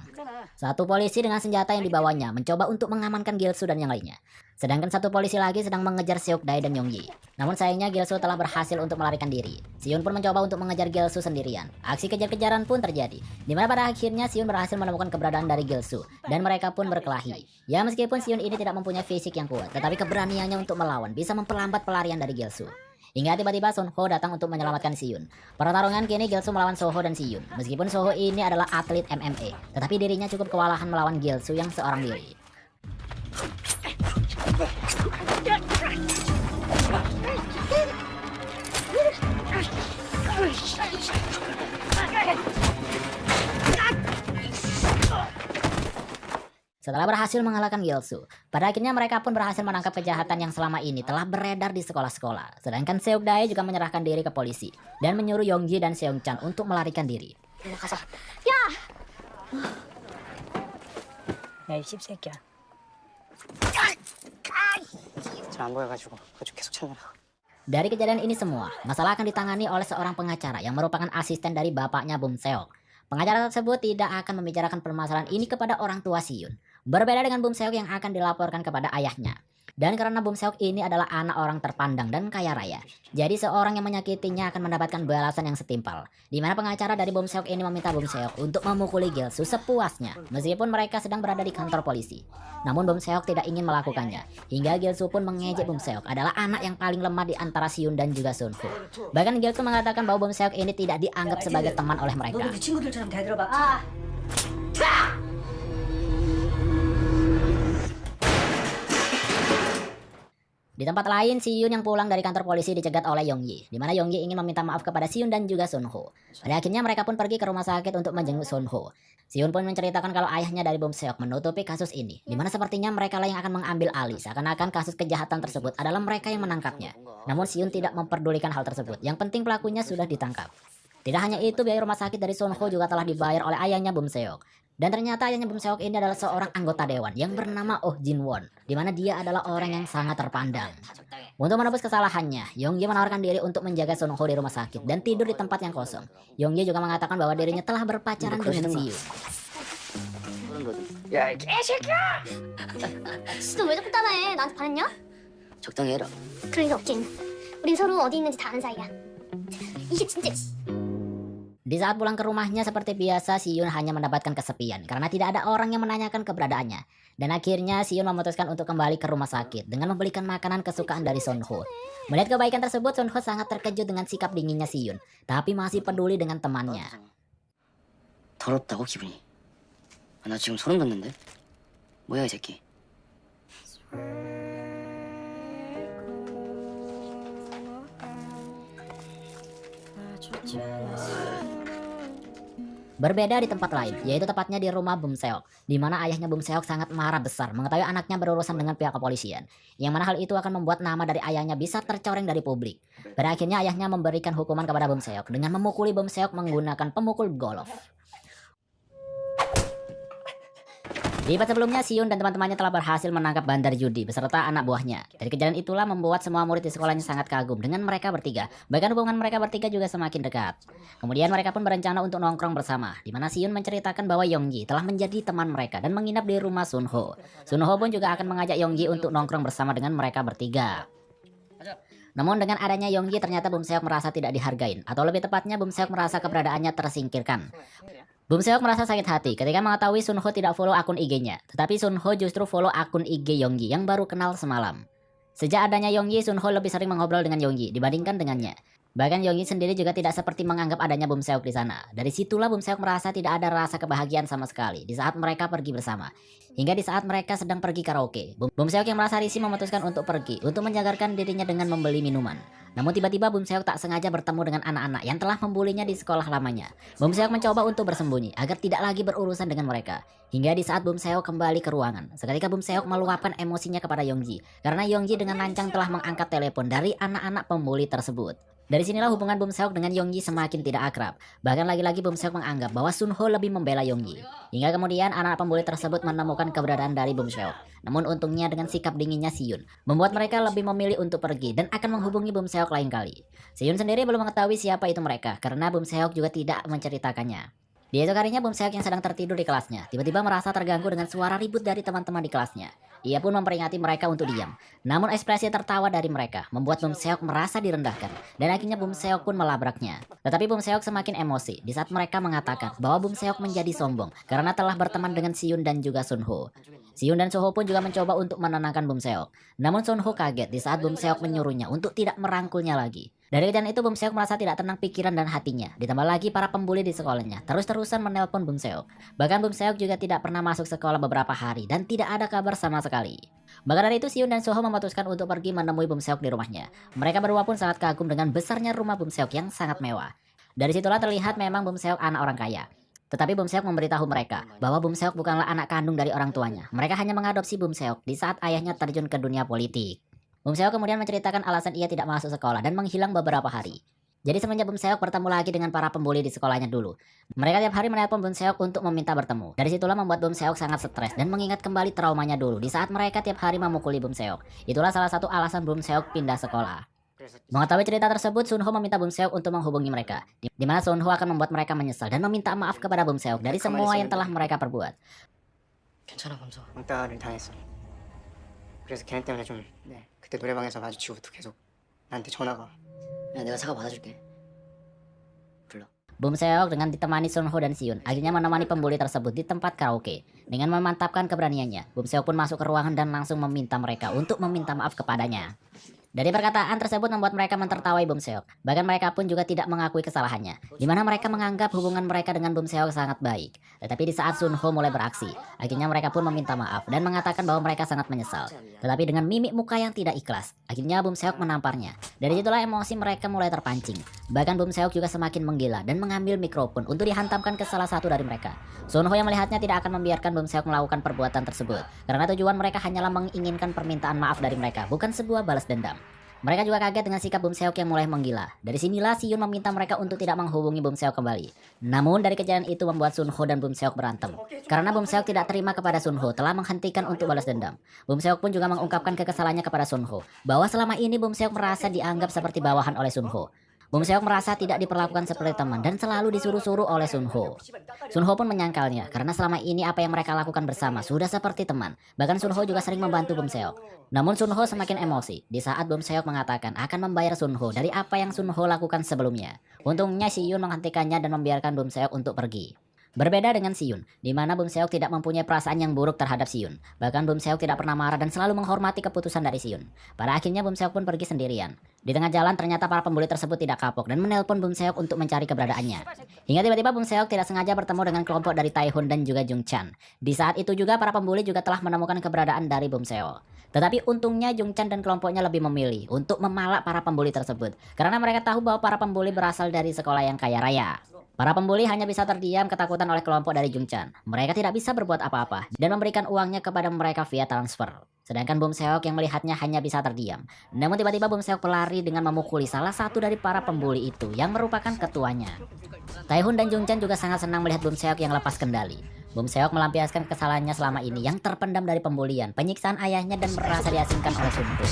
Satu polisi dengan senjata yang dibawanya mencoba untuk mengamankan Gilsu dan yang lainnya. Sedangkan satu polisi lagi sedang mengejar Seokdae dan Yonggi. Namun sayangnya Gilsu telah berhasil untuk melarikan diri. Siyun pun mencoba untuk mengejar Gilsu sendirian. Aksi kejar-kejaran pun terjadi, di mana pada akhirnya Siyun berhasil menemukan keberadaan dari Gilsu dan mereka pun berkelahi. Ya meskipun Siyun ini tidak mempunyai fisik yang kuat, tetapi keberaniannya untuk melawan bisa memperlambat pelarian dari Gilsu. Hingga tiba-tiba Sunho datang untuk menyelamatkan Siyun. Pertarungan kini Gilsu melawan Soho dan Siyun. Meskipun Soho ini adalah atlet MMA, tetapi dirinya cukup kewalahan melawan Gilsu yang seorang diri. Setelah berhasil mengalahkan Gilsu, pada akhirnya mereka pun berhasil menangkap kejahatan yang selama ini telah beredar di sekolah-sekolah. Sedangkan Seokdae juga menyerahkan diri ke polisi dan menyuruh Yonggi dan Seongchan untuk melarikan diri. 야! 야, 이 씹새끼야. 잘 안 보여가지고 그쪽 계속 찾느라. Dari kejadian ini semua, masalah akan ditangani oleh seorang pengacara yang merupakan asisten dari bapaknya Bumseok. Pengacara tersebut tidak akan membicarakan permasalahan ini kepada orang tua Siyun. Berbeda dengan Bumseok yang akan dilaporkan kepada ayahnya. Dan karena Bumseok ini adalah anak orang terpandang dan kaya raya, jadi seorang yang menyakitinya akan mendapatkan balasan yang setimpal. Di mana pengacara dari Bumseok ini meminta Bumseok untuk memukuli Gilsu sepuasnya, meskipun mereka sedang berada di kantor polisi. Namun Bumseok tidak ingin melakukannya, hingga Gilsu pun mengejek Bumseok adalah anak yang paling lemah di antara Siyun dan juga Sunho. Bahkan Gilsu mengatakan bahwa Bumseok ini tidak dianggap sebagai teman oleh mereka. 너도 네 친구들처럼 대들어봐. Di tempat lain, Siyun yang pulang dari kantor polisi dicegat oleh Yonggi, di mana Yonggi ingin meminta maaf kepada Siyun dan juga Sunho. Pada akhirnya mereka pun pergi ke rumah sakit untuk menjenguk Sunho. Siyun pun menceritakan kalau ayahnya dari Bumseok menutupi kasus ini, di mana sepertinya mereka lah yang akan mengambil alih, seakan-akan kasus kejahatan tersebut adalah mereka yang menangkapnya. Namun Siyun tidak memperdulikan hal tersebut, yang penting pelakunya sudah ditangkap. Tidak hanya itu, biaya rumah sakit dari Sunho juga telah dibayar oleh ayahnya Bumseok. Dan ternyata ayahnya Bumseok ini adalah seorang anggota dewan yang bernama Oh Jin-won, di mana dia adalah orang yang sangat terpandang. Untuk menebus kesalahannya, Yonggi menawarkan diri untuk menjaga Sunho di rumah sakit dan tidur di tempat yang kosong. Yonggi juga mengatakan bahwa dirinya telah berpacaran dengan Siyun. 야, 이 개새끼야! 진짜 왜 자꾸 따라해? 나한테 반했냐? 적당히 해라. 그럴 일 없긴. 우린 서로 어디 있는지 다 아는 사이야. 이게 진짜. Di saat pulang ke rumahnya seperti biasa, Siyun hanya mendapatkan kesepian karena tidak ada orang yang menanyakan keberadaannya. Dan akhirnya Siyun memutuskan untuk kembali ke rumah sakit dengan membelikan makanan kesukaan dari Sunho. Melihat kebaikan tersebut, Sunho sangat terkejut dengan sikap dinginnya Siyun, tapi masih peduli dengan temannya. 더럽다고 기분이. 나 지금 소름 돋는데? 뭐야 이 새끼? Berbeda di tempat lain, yaitu tepatnya di rumah Bum Seok, di mana ayahnya Bum Seok sangat marah besar mengetahui anaknya berurusan dengan pihak kepolisian, yang mana hal itu akan membuat nama dari ayahnya bisa tercoreng dari publik. Pada akhirnya ayahnya memberikan hukuman kepada Bum Seok dengan memukuli Bum Seok menggunakan pemukul golf. Di episode sebelumnya, Siyun dan teman-temannya telah berhasil menangkap bandar judi beserta anak buahnya. Dari kejadian itulah membuat semua murid di sekolahnya sangat kagum dengan mereka bertiga. Bahkan hubungan mereka bertiga juga semakin dekat. Kemudian mereka pun berencana untuk nongkrong bersama, di mana Siyun menceritakan bahwa Yonggi telah menjadi teman mereka dan menginap di rumah Sunho. Sunho pun juga akan mengajak Yonggi untuk nongkrong bersama dengan mereka bertiga. Namun dengan adanya Yonggi ternyata Bum Seok merasa tidak dihargain, atau lebih tepatnya Bum Seok merasa keberadaannya tersingkirkan. Bum Seok merasa sakit hati ketika mengetahui Sunho tidak follow akun IG-nya, tetapi Sunho justru follow akun IG Yonggi yang baru kenal semalam. Sejak adanya Yonggi, Sunho lebih sering mengobrol dengan Yonggi dibandingkan dengannya. Bahkan Yonggi sendiri juga tidak seperti menganggap adanya Bum Seok di sana. Dari situlah Bum Seok merasa tidak ada rasa kebahagiaan sama sekali di saat mereka pergi bersama. Hingga di saat mereka sedang pergi karaoke, Bum Seok yang merasa risih memutuskan untuk pergi untuk menjagarkan dirinya dengan membeli minuman. Namun tiba-tiba Bum Seok tak sengaja bertemu dengan anak-anak yang telah membulinya di sekolah lamanya. Bum Seok mencoba untuk bersembunyi agar tidak lagi berurusan dengan mereka. Hingga di saat Bum Seok kembali ke ruangan, seketika Bum Seok meluapkan emosinya kepada Yonggi karena Yonggi dengan lancang telah mengangkat telepon dari anak-anak pembuli tersebut. Dari sinilah hubungan Bum Seok dengan Yonggi semakin tidak akrab. Bahkan lagi-lagi Bum Seok menganggap bahwa Sunho lebih membela Yonggi. Hingga kemudian anak pembuli tersebut menemukan keberadaan dari Bum Seok. Namun untungnya dengan sikap dinginnya Siyun, membuat mereka lebih memilih untuk pergi dan akan menghubungi Bum Seok lain kali. Siyun sendiri belum mengetahui siapa itu mereka karena Bum Seok juga tidak menceritakannya. Di esok harinya Bum Seok yang sedang tertidur di kelasnya tiba-tiba merasa terganggu dengan suara ribut dari teman-teman di kelasnya. Ia pun memperingati mereka untuk diam. Namun ekspresi tertawa dari mereka membuat Bum Seok merasa direndahkan dan akhirnya Bum Seok pun melabraknya. Tetapi Bum Seok semakin emosi di saat mereka mengatakan bahwa Bum Seok menjadi sombong karena telah berteman dengan Siyun dan juga Sunho. Siyun dan Sunho pun juga mencoba untuk menenangkan Bum Seok. Namun Sunho kaget di saat Bum Seok menyuruhnya untuk tidak merangkulnya lagi. Dari kejadian itu Bum Seok merasa tidak tenang pikiran dan hatinya. Ditambah lagi para pembuli di sekolahnya terus-terusan menelpon Bum Seok. Bahkan Bum Seok juga tidak pernah masuk sekolah beberapa hari dan tidak ada kabar sama sekali. Maka dari itu Siyun dan Sunho memutuskan untuk pergi menemui Bum Seok di rumahnya. Mereka berdua pun sangat kagum dengan besarnya rumah Bum Seok yang sangat mewah. Dari situlah terlihat memang Bum Seok anak orang kaya. Tetapi Bum Seok memberitahu mereka bahwa Bum Seok bukanlah anak kandung dari orang tuanya. Mereka hanya mengadopsi Bum Seok di saat ayahnya terjun ke dunia politik. Bum Seok kemudian menceritakan alasan ia tidak masuk sekolah dan menghilang beberapa hari. Jadi semenjak Bum Seok bertemu lagi dengan para pembuli di sekolahnya dulu, mereka tiap hari menelpon Bum Seok untuk meminta bertemu. Dari situlah membuat Bum Seok sangat stres dan mengingat kembali traumanya dulu di saat mereka tiap hari memukuli Bum Seok. Itulah salah satu alasan Bum Seok pindah sekolah. Mengetahui cerita tersebut, Sunho meminta Bum Seok untuk menghubungi mereka, di mana Sunho akan membuat mereka menyesal dan meminta maaf kepada Bum Seok dari semua yang telah mereka perbuat. 괜찮아 범서. 왕따를 당했어. 그래서 걔네 때문에 좀 그때 노래방에서 마주치고부터 계속 나한테 전화가. 야 내가 차가 받아줄게. 불러. Bum Seok dengan ditemani Sunho dan Siyun akhirnya menemani pembuli tersebut di tempat karaoke. Dengan memantapkan keberaniannya, Bum Seok pun masuk ke ruangan dan langsung meminta mereka untuk meminta maaf kepadanya. Dari perkataan tersebut membuat mereka mentertawai Bum Seok. Bahkan mereka pun juga tidak mengakui kesalahannya, di mana mereka menganggap hubungan mereka dengan Bum Seok sangat baik. Tetapi di saat Sunho mulai beraksi, akhirnya mereka pun meminta maaf dan mengatakan bahwa mereka sangat menyesal. Tetapi dengan mimik muka yang tidak ikhlas, akhirnya Bum Seok menamparnya. Dari situlah emosi mereka mulai terpancing. Bahkan Bum Seok juga semakin menggila dan mengambil mikrofon untuk dihantamkan ke salah satu dari mereka. Sunho yang melihatnya tidak akan membiarkan Bum Seok melakukan perbuatan tersebut, karena tujuan mereka hanyalah menginginkan permintaan maaf dari mereka, bukan sebuah balas dendam. Mereka juga kaget dengan sikap Bum Seok yang mulai menggila. Dari sinilah Siyun meminta mereka untuk tidak menghubungi Bum Seok kembali. Namun dari kejadian itu membuat Sunho dan Bum Seok berantem. Karena Bum Seok tidak terima kepada Sunho telah menghentikan untuk balas dendam. Bum Seok pun juga mengungkapkan kekesalannya kepada Sunho, bahwa selama ini Bum Seok merasa dianggap seperti bawahan oleh Sunho. Bum Seok merasa tidak diperlakukan seperti teman dan selalu disuruh-suruh oleh Sunho. Sunho pun menyangkalnya karena selama ini apa yang mereka lakukan bersama sudah seperti teman. Bahkan Sunho juga sering membantu Bum Seok. Namun Sunho semakin emosi di saat Bum Seok mengatakan akan membayar Sunho dari apa yang Sunho lakukan sebelumnya. Untungnya Siyun menghentikannya dan membiarkan Bum Seok untuk pergi. Berbeda dengan Siyun, di mana Bum Seok tidak mempunyai perasaan yang buruk terhadap Siyun. Bahkan Bum Seok tidak pernah marah dan selalu menghormati keputusan dari Siyun. Pada akhirnya Bum Seok pun pergi sendirian. Di tengah jalan ternyata para pembuli tersebut tidak kapok dan menelpon Bum Seok untuk mencari keberadaannya. Hingga tiba-tiba Bum Seok tidak sengaja bertemu dengan kelompok dari Taehun dan juga Jung Chan. Di saat itu juga para pembuli juga telah menemukan keberadaan dari Bum Seok. Tetapi untungnya Jung Chan dan kelompoknya lebih memilih untuk memalak para pembuli tersebut, karena mereka tahu bahwa para pembuli berasal dari sekolah yang kaya raya. Para pembuli hanya bisa terdiam ketakutan oleh kelompok dari Jungchan. Mereka tidak bisa berbuat apa-apa dan memberikan uangnya kepada mereka via transfer. Sedangkan Bum Seok yang melihatnya hanya bisa terdiam. Namun tiba-tiba Bum Seok berlari dengan memukuli salah satu dari para pembuli itu yang merupakan ketuanya. Taehun dan Jungchan juga sangat senang melihat Bum Seok yang lepas kendali. Bum Seok melampiaskan kesalahannya selama ini yang terpendam dari pembulian, penyiksaan ayahnya dan merasa diasingkan oleh Sun Ho.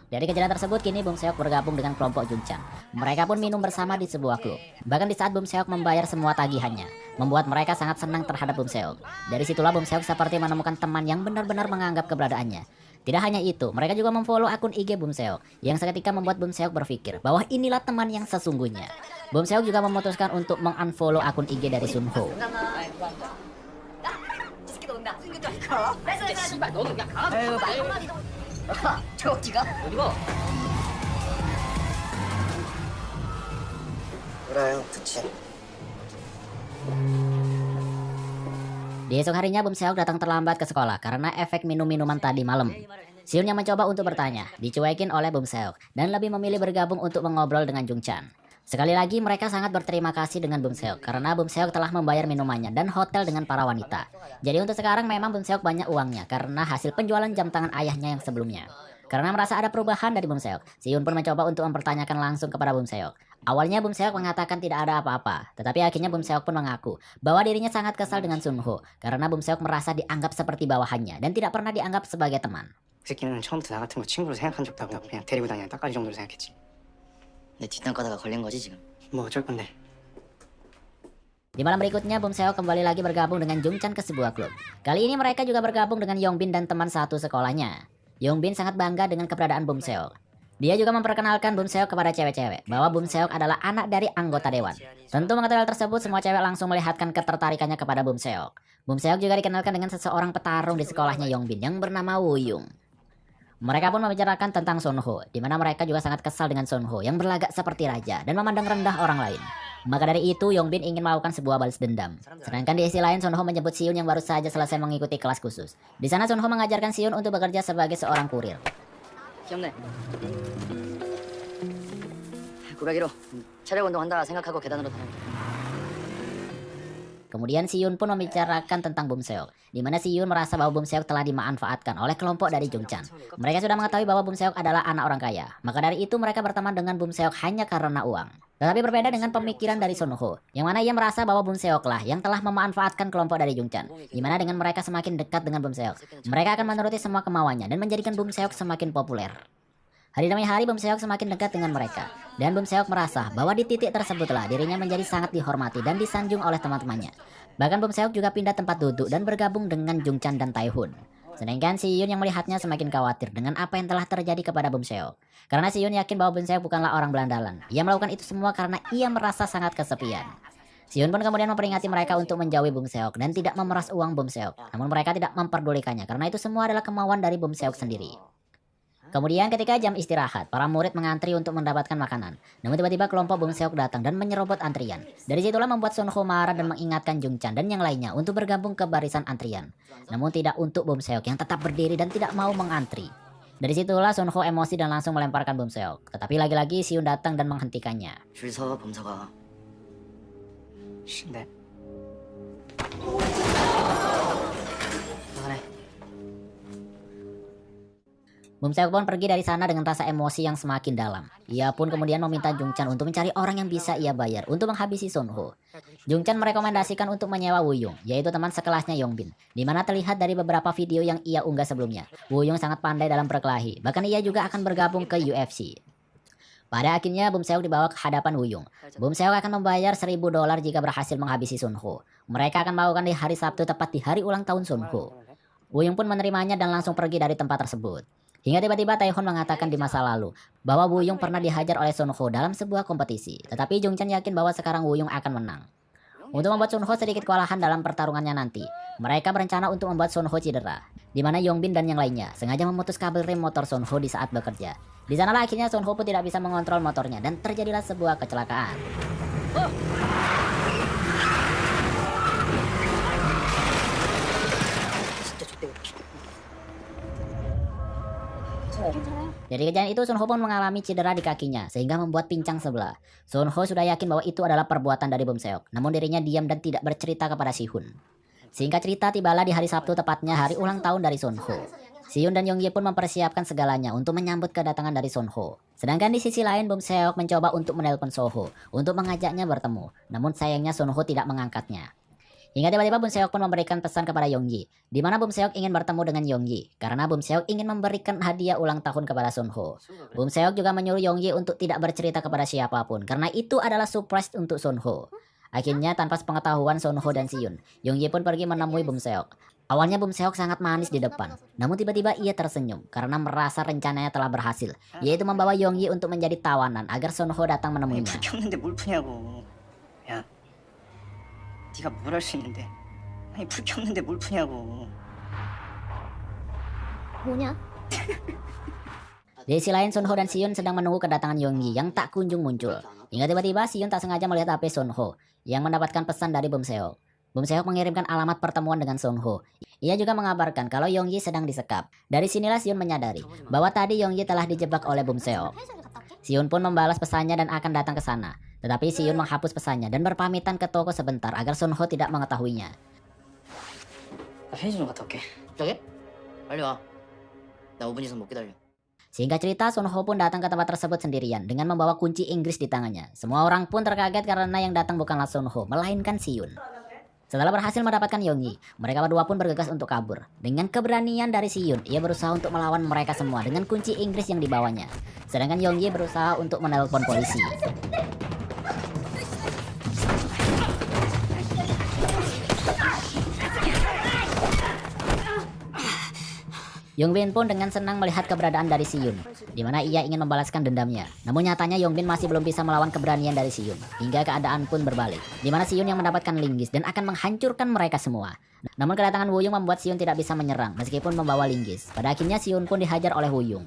Dari kejadian tersebut, kini Bum Seok bergabung dengan kelompok Jungchan. Mereka pun minum bersama di sebuah klub. Bahkan di saat Bum Seok membayar semua tagihannya, membuat mereka sangat senang terhadap Bum Seok. Dari situlah Bum Seok seperti menemukan teman yang benar-benar menganggap keberadaannya. Tidak hanya itu, mereka juga memfollow akun IG Bum Seok, yang seketika membuat Bum Seok berpikir bahwa inilah teman yang sesungguhnya. Bum Seok juga memutuskan untuk mengunfollow akun IG dari Sun Ho. 알아요, 그치? Di esok harinya Bum Seok datang terlambat ke sekolah karena efek minum-minuman tadi malam. Siun yang mencoba untuk bertanya, dicuekin oleh Bum Seok dan lebih memilih bergabung untuk mengobrol dengan Jungchan. Sekali lagi mereka sangat berterima kasih dengan Bum Seok karena Bum Seok telah membayar minumannya dan hotel dengan para wanita. Jadi untuk sekarang memang Bum Seok banyak uangnya karena hasil penjualan jam tangan ayahnya yang sebelumnya. Karena merasa ada perubahan dari Bum Seok, Siun pun mencoba untuk mempertanyakan langsung kepada Bum Seok. Awalnya Bum Seok mengatakan tidak ada apa-apa, tetapi akhirnya Bum Seok pun mengaku bahwa dirinya sangat kesal dengan Sun Ho karena Bum Seok merasa dianggap seperti bawahannya dan tidak pernah dianggap sebagai teman. 그 새끼는 처음부터 나 같은 거 친구로 생각한 적도 없고 그냥 데리고 다니는 따까리 정도로 생각했지. 내 뒷담 까다가 걸린 거지 지금. 뭐 어쩔 건데. Di malam berikutnya, Bum Seok kembali lagi bergabung dengan Jungchan ke sebuah klub. Kali ini mereka juga bergabung dengan Yongbin dan teman satu sekolahnya. Yongbin sangat bangga dengan keberadaan Bum Seok. Dia juga memperkenalkan Bum Seok kepada cewek-cewek, bahwa Bum Seok adalah anak dari anggota dewan. Tentu mengetahui hal tersebut, semua cewek langsung melihatkan ketertarikannya kepada Bum Seok. Bum Seok juga dikenalkan dengan seseorang petarung di sekolahnya Yongbin yang bernama Woo Yung. Mereka pun membicarakan tentang Sun Ho, di mana mereka juga sangat kesal dengan Sun Ho yang berlagak seperti raja dan memandang rendah orang lain. Maka dari itu, Yongbin ingin melakukan sebuah balas dendam. Sedangkan di sisi lain, Sun Ho menyebut Siun yang baru saja selesai mengikuti kelas khusus. Di sana Sun Ho mengajarkan Siun untuk bekerja sebagai seorang kurir. 귀엽네. 고라기로 체력 운동한다 생각하고 계단으로 다녀. Kemudian Siun pun membicarakan tentang Bum Seok, di mana Siun merasa bahwa Bum Seok telah dimanfaatkan oleh kelompok dari Jungchan. Mereka sudah mengetahui bahwa Bum Seok adalah anak orang kaya, maka dari itu mereka berteman dengan Bum Seok hanya karena uang. Tetapi berbeda dengan pemikiran dari Sun Ho, yang mana ia merasa bahwa Bum Seok lah yang telah memanfaatkan kelompok dari Jungchan, di mana dengan mereka semakin dekat dengan Bum Seok, mereka akan menuruti semua kemauannya dan menjadikan Bum Seok semakin populer. Hari demi hari Bum Seok semakin dekat dengan mereka, dan Bum Seok merasa bahwa di titik tersebutlah dirinya menjadi sangat dihormati dan disanjung oleh teman-temannya. Bahkan Bum Seok juga pindah tempat duduk dan bergabung dengan Jungchan dan Taehun. Sedangkan Siyun yang melihatnya semakin khawatir dengan apa yang telah terjadi kepada Bum Seok. Karena Siyun yakin bahwa Bum Seok bukanlah orang belandalan. Ia melakukan itu semua karena ia merasa sangat kesepian. Siyun pun kemudian memperingati mereka untuk menjauhi Bum Seok dan tidak memeras uang Bum Seok. Namun mereka tidak memperdulikannya karena itu semua adalah kemauan dari Bum Seok sendiri. Kemudian ketika jam istirahat, para murid mengantri untuk mendapatkan makanan. Namun tiba-tiba kelompok Bum Seok datang dan menyerobot antrian. Dari situlah membuat Sun Ho marah dan mengingatkan Jungchan dan yang lainnya untuk bergabung ke barisan antrian. Namun tidak untuk Bum Seok yang tetap berdiri dan tidak mau mengantri. Dari situlah Sun Ho emosi dan langsung melemparkan Bum Seok. Tetapi lagi-lagi Siun datang dan menghentikannya. 줄 서 범서가. 네. 나가네. Bum Seok pun pergi dari sana dengan rasa emosi yang semakin dalam. Ia pun kemudian meminta Jungchan untuk mencari orang yang bisa ia bayar untuk menghabisi Sun Ho. Jungchan merekomendasikan untuk menyewa Woo Yung, yaitu teman sekelasnya Yongbin, di mana terlihat dari beberapa video yang ia unggah sebelumnya. Woo Yung sangat pandai dalam berkelahi, bahkan ia juga akan bergabung ke UFC. Pada akhirnya Bum Seok dibawa ke hadapan Woo Yung. Bum Seok akan membayar $1.000 jika berhasil menghabisi Sun Ho. Mereka akan melakukan di hari Sabtu tepat di hari ulang tahun Sun Ho. Woo Yung pun menerimanya dan langsung pergi dari tempat tersebut. Hingga tiba-tiba Taehun mengatakan di masa lalu bahwa Woo Yung pernah dihajar oleh Sun Ho dalam sebuah kompetisi. Tetapi Jungchan yakin bahwa sekarang Woo Yung akan menang. Untuk membuat Sun Ho sedikit kewalahan dalam pertarungannya nanti, mereka berencana untuk membuat Sun Ho cedera. Di mana Yongbin dan yang lainnya sengaja memutus kabel rem motor Sun Ho di saat bekerja. Di sanalah akhirnya Sun Ho pun tidak bisa mengontrol motornya dan terjadilah sebuah kecelakaan. 진짜 좋대. Dari kejadian itu Sunho pun mengalami cedera di kakinya sehingga membuat pincang sebelah. Sunho sudah yakin bahwa itu adalah perbuatan dari Bum Seok, namun dirinya diam dan tidak bercerita kepada Sihun. Singkat cerita, tibalah di hari Sabtu, tepatnya hari ulang tahun dari Sunho. Sihun dan Yonggi pun mempersiapkan segalanya untuk menyambut kedatangan dari Sunho. Sedangkan di sisi lain Bum Seok mencoba untuk menelpon Soho untuk mengajaknya bertemu, namun sayangnya Sunho tidak mengangkatnya. Hingga tiba-tiba Bum Seok pun memberikan pesan kepada Yonggi, di mana Bum Seok ingin bertemu dengan Yonggi, karena Bum Seok ingin memberikan hadiah ulang tahun kepada Sunho. Bum Seok juga menyuruh Yonggi untuk tidak bercerita kepada siapapun, karena itu adalah surprise untuk Sunho. Akhirnya tanpa sepengetahuan Sunho dan Siyun, Yonggi pun pergi menemui Bum Seok. Awalnya Bum Seok sangat manis di depan, namun tiba-tiba ia tersenyum karena merasa rencananya telah berhasil, yaitu membawa Yonggi untuk menjadi tawanan agar Sunho datang menemuinya. 불 켰는데 뭘 푸냐고. 야, 네가 뭘 할 수 있는데? 아니 불 켰는데 뭘 푸냐고. 뭐냐? Di sisi lain, Sunho dan Siyun sedang menunggu kedatangan Yonggi yang tak kunjung muncul. Hingga tiba-tiba Siyun tak sengaja melihat HP Sunho yang mendapatkan pesan dari Bum Seok. Bum Seok mengirimkan alamat pertemuan dengan Sunho. Ia juga mengabarkan kalau Yonggi sedang disekap. Dari sinilah Siyun menyadari bahwa tadi Yonggi telah dijebak oleh Bum Seok. Siyun pun membalas pesannya dan akan datang ke sana. Tetapi Siyun menghapus pesannya dan berpamitan ke toko sebentar agar Sunho tidak mengetahuinya. 나 편의점 좀 갔다 올게. 저기? 빨리 와. 나 5분 이상 못 기다려. Singkat cerita, Sunho pun datang ke tempat tersebut sendirian dengan membawa kunci Inggris di tangannya. Semua orang pun terkaget karena yang datang bukanlah Sunho, melainkan Siyun. Setelah berhasil mendapatkan Yonggi, mereka berdua pun bergegas untuk kabur. Dengan keberanian dari Siyun, ia berusaha untuk melawan mereka semua dengan kunci Inggris yang dibawanya. Sedangkan Yonggi berusaha untuk menelpon polisi. Yongbin pun dengan senang melihat keberadaan dari Siyun, di mana ia ingin membalaskan dendamnya. Namun nyatanya Yongbin masih belum bisa melawan keberanian dari Siyun, hingga keadaan pun berbalik, di mana Siyun yang mendapatkan linggis dan akan menghancurkan mereka semua. Namun kedatangan Wuyung membuat Siyun tidak bisa menyerang, meskipun membawa linggis. Pada akhirnya Siyun pun dihajar oleh Wuyung.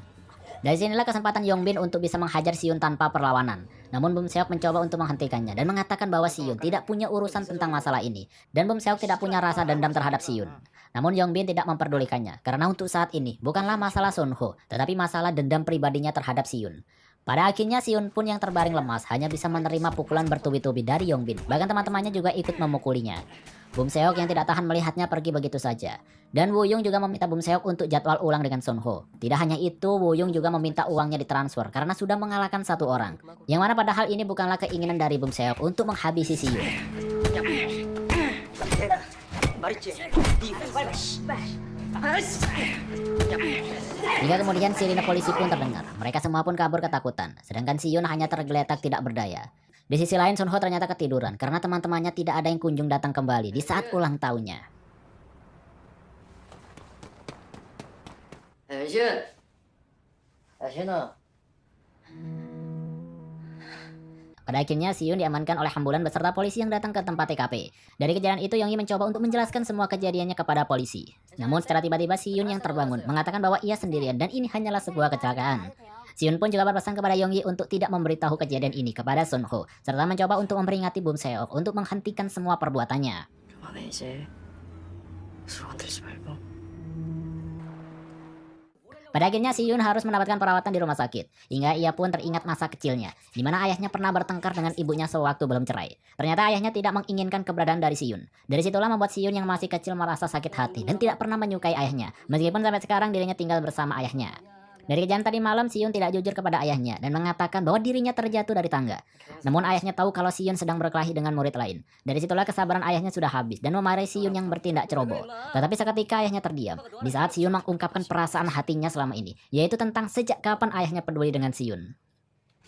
Dari sinilah kesempatan Yongbin untuk bisa menghajar Siyun tanpa perlawanan. Namun Bum Seok mencoba untuk menghentikannya dan mengatakan bahwa Siyun tidak punya urusan tentang masalah ini. Dan Bum Seok tidak punya rasa dendam terhadap Siyun. Namun Yongbin tidak memperdulikannya, karena untuk saat ini bukanlah masalah Sunho, tetapi masalah dendam pribadinya terhadap Siyun. Pada akhirnya Siyun pun yang terbaring lemas hanya bisa menerima pukulan bertubi-tubi dari Yongbin. Bahkan teman-temannya juga ikut memukulinya. Bum Seok yang tidak tahan melihatnya pergi begitu saja. Dan Wuyung juga meminta Bum Seok untuk jadwal ulang dengan Sunho. Tidak hanya itu, Wuyung juga meminta uangnya ditransfer karena sudah mengalahkan satu orang. Yang mana padahal ini bukanlah keinginan dari Bum Seok untuk menghabisi Siyun. Hingga kemudian sirine polisi pun terdengar. Mereka semua pun kabur ketakutan. Sedangkan Siyun hanya tergeletak tidak berdaya. Di sisi lain Sunho ternyata ketiduran karena teman-temannya tidak ada yang kunjung datang kembali di saat ulang tahunnya. 시은! 야, 시은아. Pada akhirnya Siyun diamankan oleh ambulan beserta polisi yang datang ke tempat TKP. Dari kejadian itu Yonggi mencoba untuk menjelaskan semua kejadiannya kepada polisi. Namun secara tiba-tiba Siyun yang terbangun mengatakan bahwa ia sendirian dan ini hanyalah sebuah kecelakaan. Siyun pun juga berpesan kepada Yonggi untuk tidak memberitahu kejadian ini kepada Sunho, serta mencoba untuk memperingati Bum Seok untuk menghentikan semua perbuatannya. 그만해 이제. 소리 들지 말고. Pada akhirnya Siyun harus mendapatkan perawatan di rumah sakit, hingga ia pun teringat masa kecilnya, di mana ayahnya pernah bertengkar dengan ibunya sewaktu belum cerai. Ternyata ayahnya tidak menginginkan keberadaan dari Siyun. Dari situlah membuat Siyun yang masih kecil merasa sakit hati dan tidak pernah menyukai ayahnya, meskipun sampai sekarang dirinya tinggal bersama ayahnya. Dari kejadian tadi malam, Siyun tidak jujur kepada ayahnya dan mengatakan bahwa dirinya terjatuh dari tangga. Namun ayahnya tahu kalau Siyun sedang berkelahi dengan murid lain. Dari situlah kesabaran ayahnya sudah habis dan memarahi Siyun yang bertindak ceroboh. Tetapi seketika ayahnya terdiam, di saat Siyun mengungkapkan perasaan hatinya selama ini, yaitu tentang sejak kapan ayahnya peduli dengan Siyun.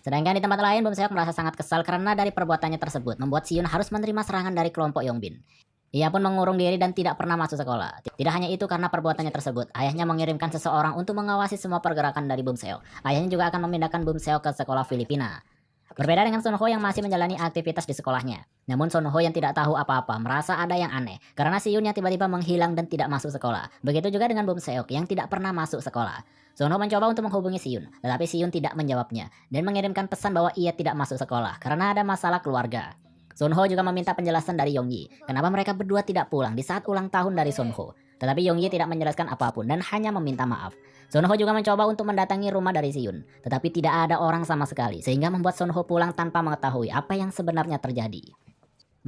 Sedangkan di tempat lain, Bum Seok merasa sangat kesal karena dari perbuatannya tersebut membuat Siyun harus menerima serangan dari kelompok Yongbin. Ia pun mengurung diri dan tidak pernah masuk sekolah. Tidak hanya itu, karena perbuatannya tersebut, ayahnya mengirimkan seseorang untuk mengawasi semua pergerakan dari Bum Seok. Ayahnya juga akan memindahkan Bum Seok ke sekolah Filipina. Berbeda dengan Sunho yang masih menjalani aktivitas di sekolahnya. Namun Sunho yang tidak tahu apa-apa merasa ada yang aneh karena Siyun yang tiba-tiba menghilang dan tidak masuk sekolah. Begitu juga dengan Bum Seok yang tidak pernah masuk sekolah. Sunho mencoba untuk menghubungi Siyun, tetapi Siyun tidak menjawabnya dan mengirimkan pesan bahwa ia tidak masuk sekolah karena ada masalah keluarga. Sunho juga meminta penjelasan dari Yonggi, kenapa mereka berdua tidak pulang di saat ulang tahun dari Sunho. Tetapi Yonggi tidak menjelaskan apapun dan hanya meminta maaf. Sunho juga mencoba untuk mendatangi rumah dari Siyun, tetapi tidak ada orang sama sekali, sehingga membuat Sunho pulang tanpa mengetahui apa yang sebenarnya terjadi.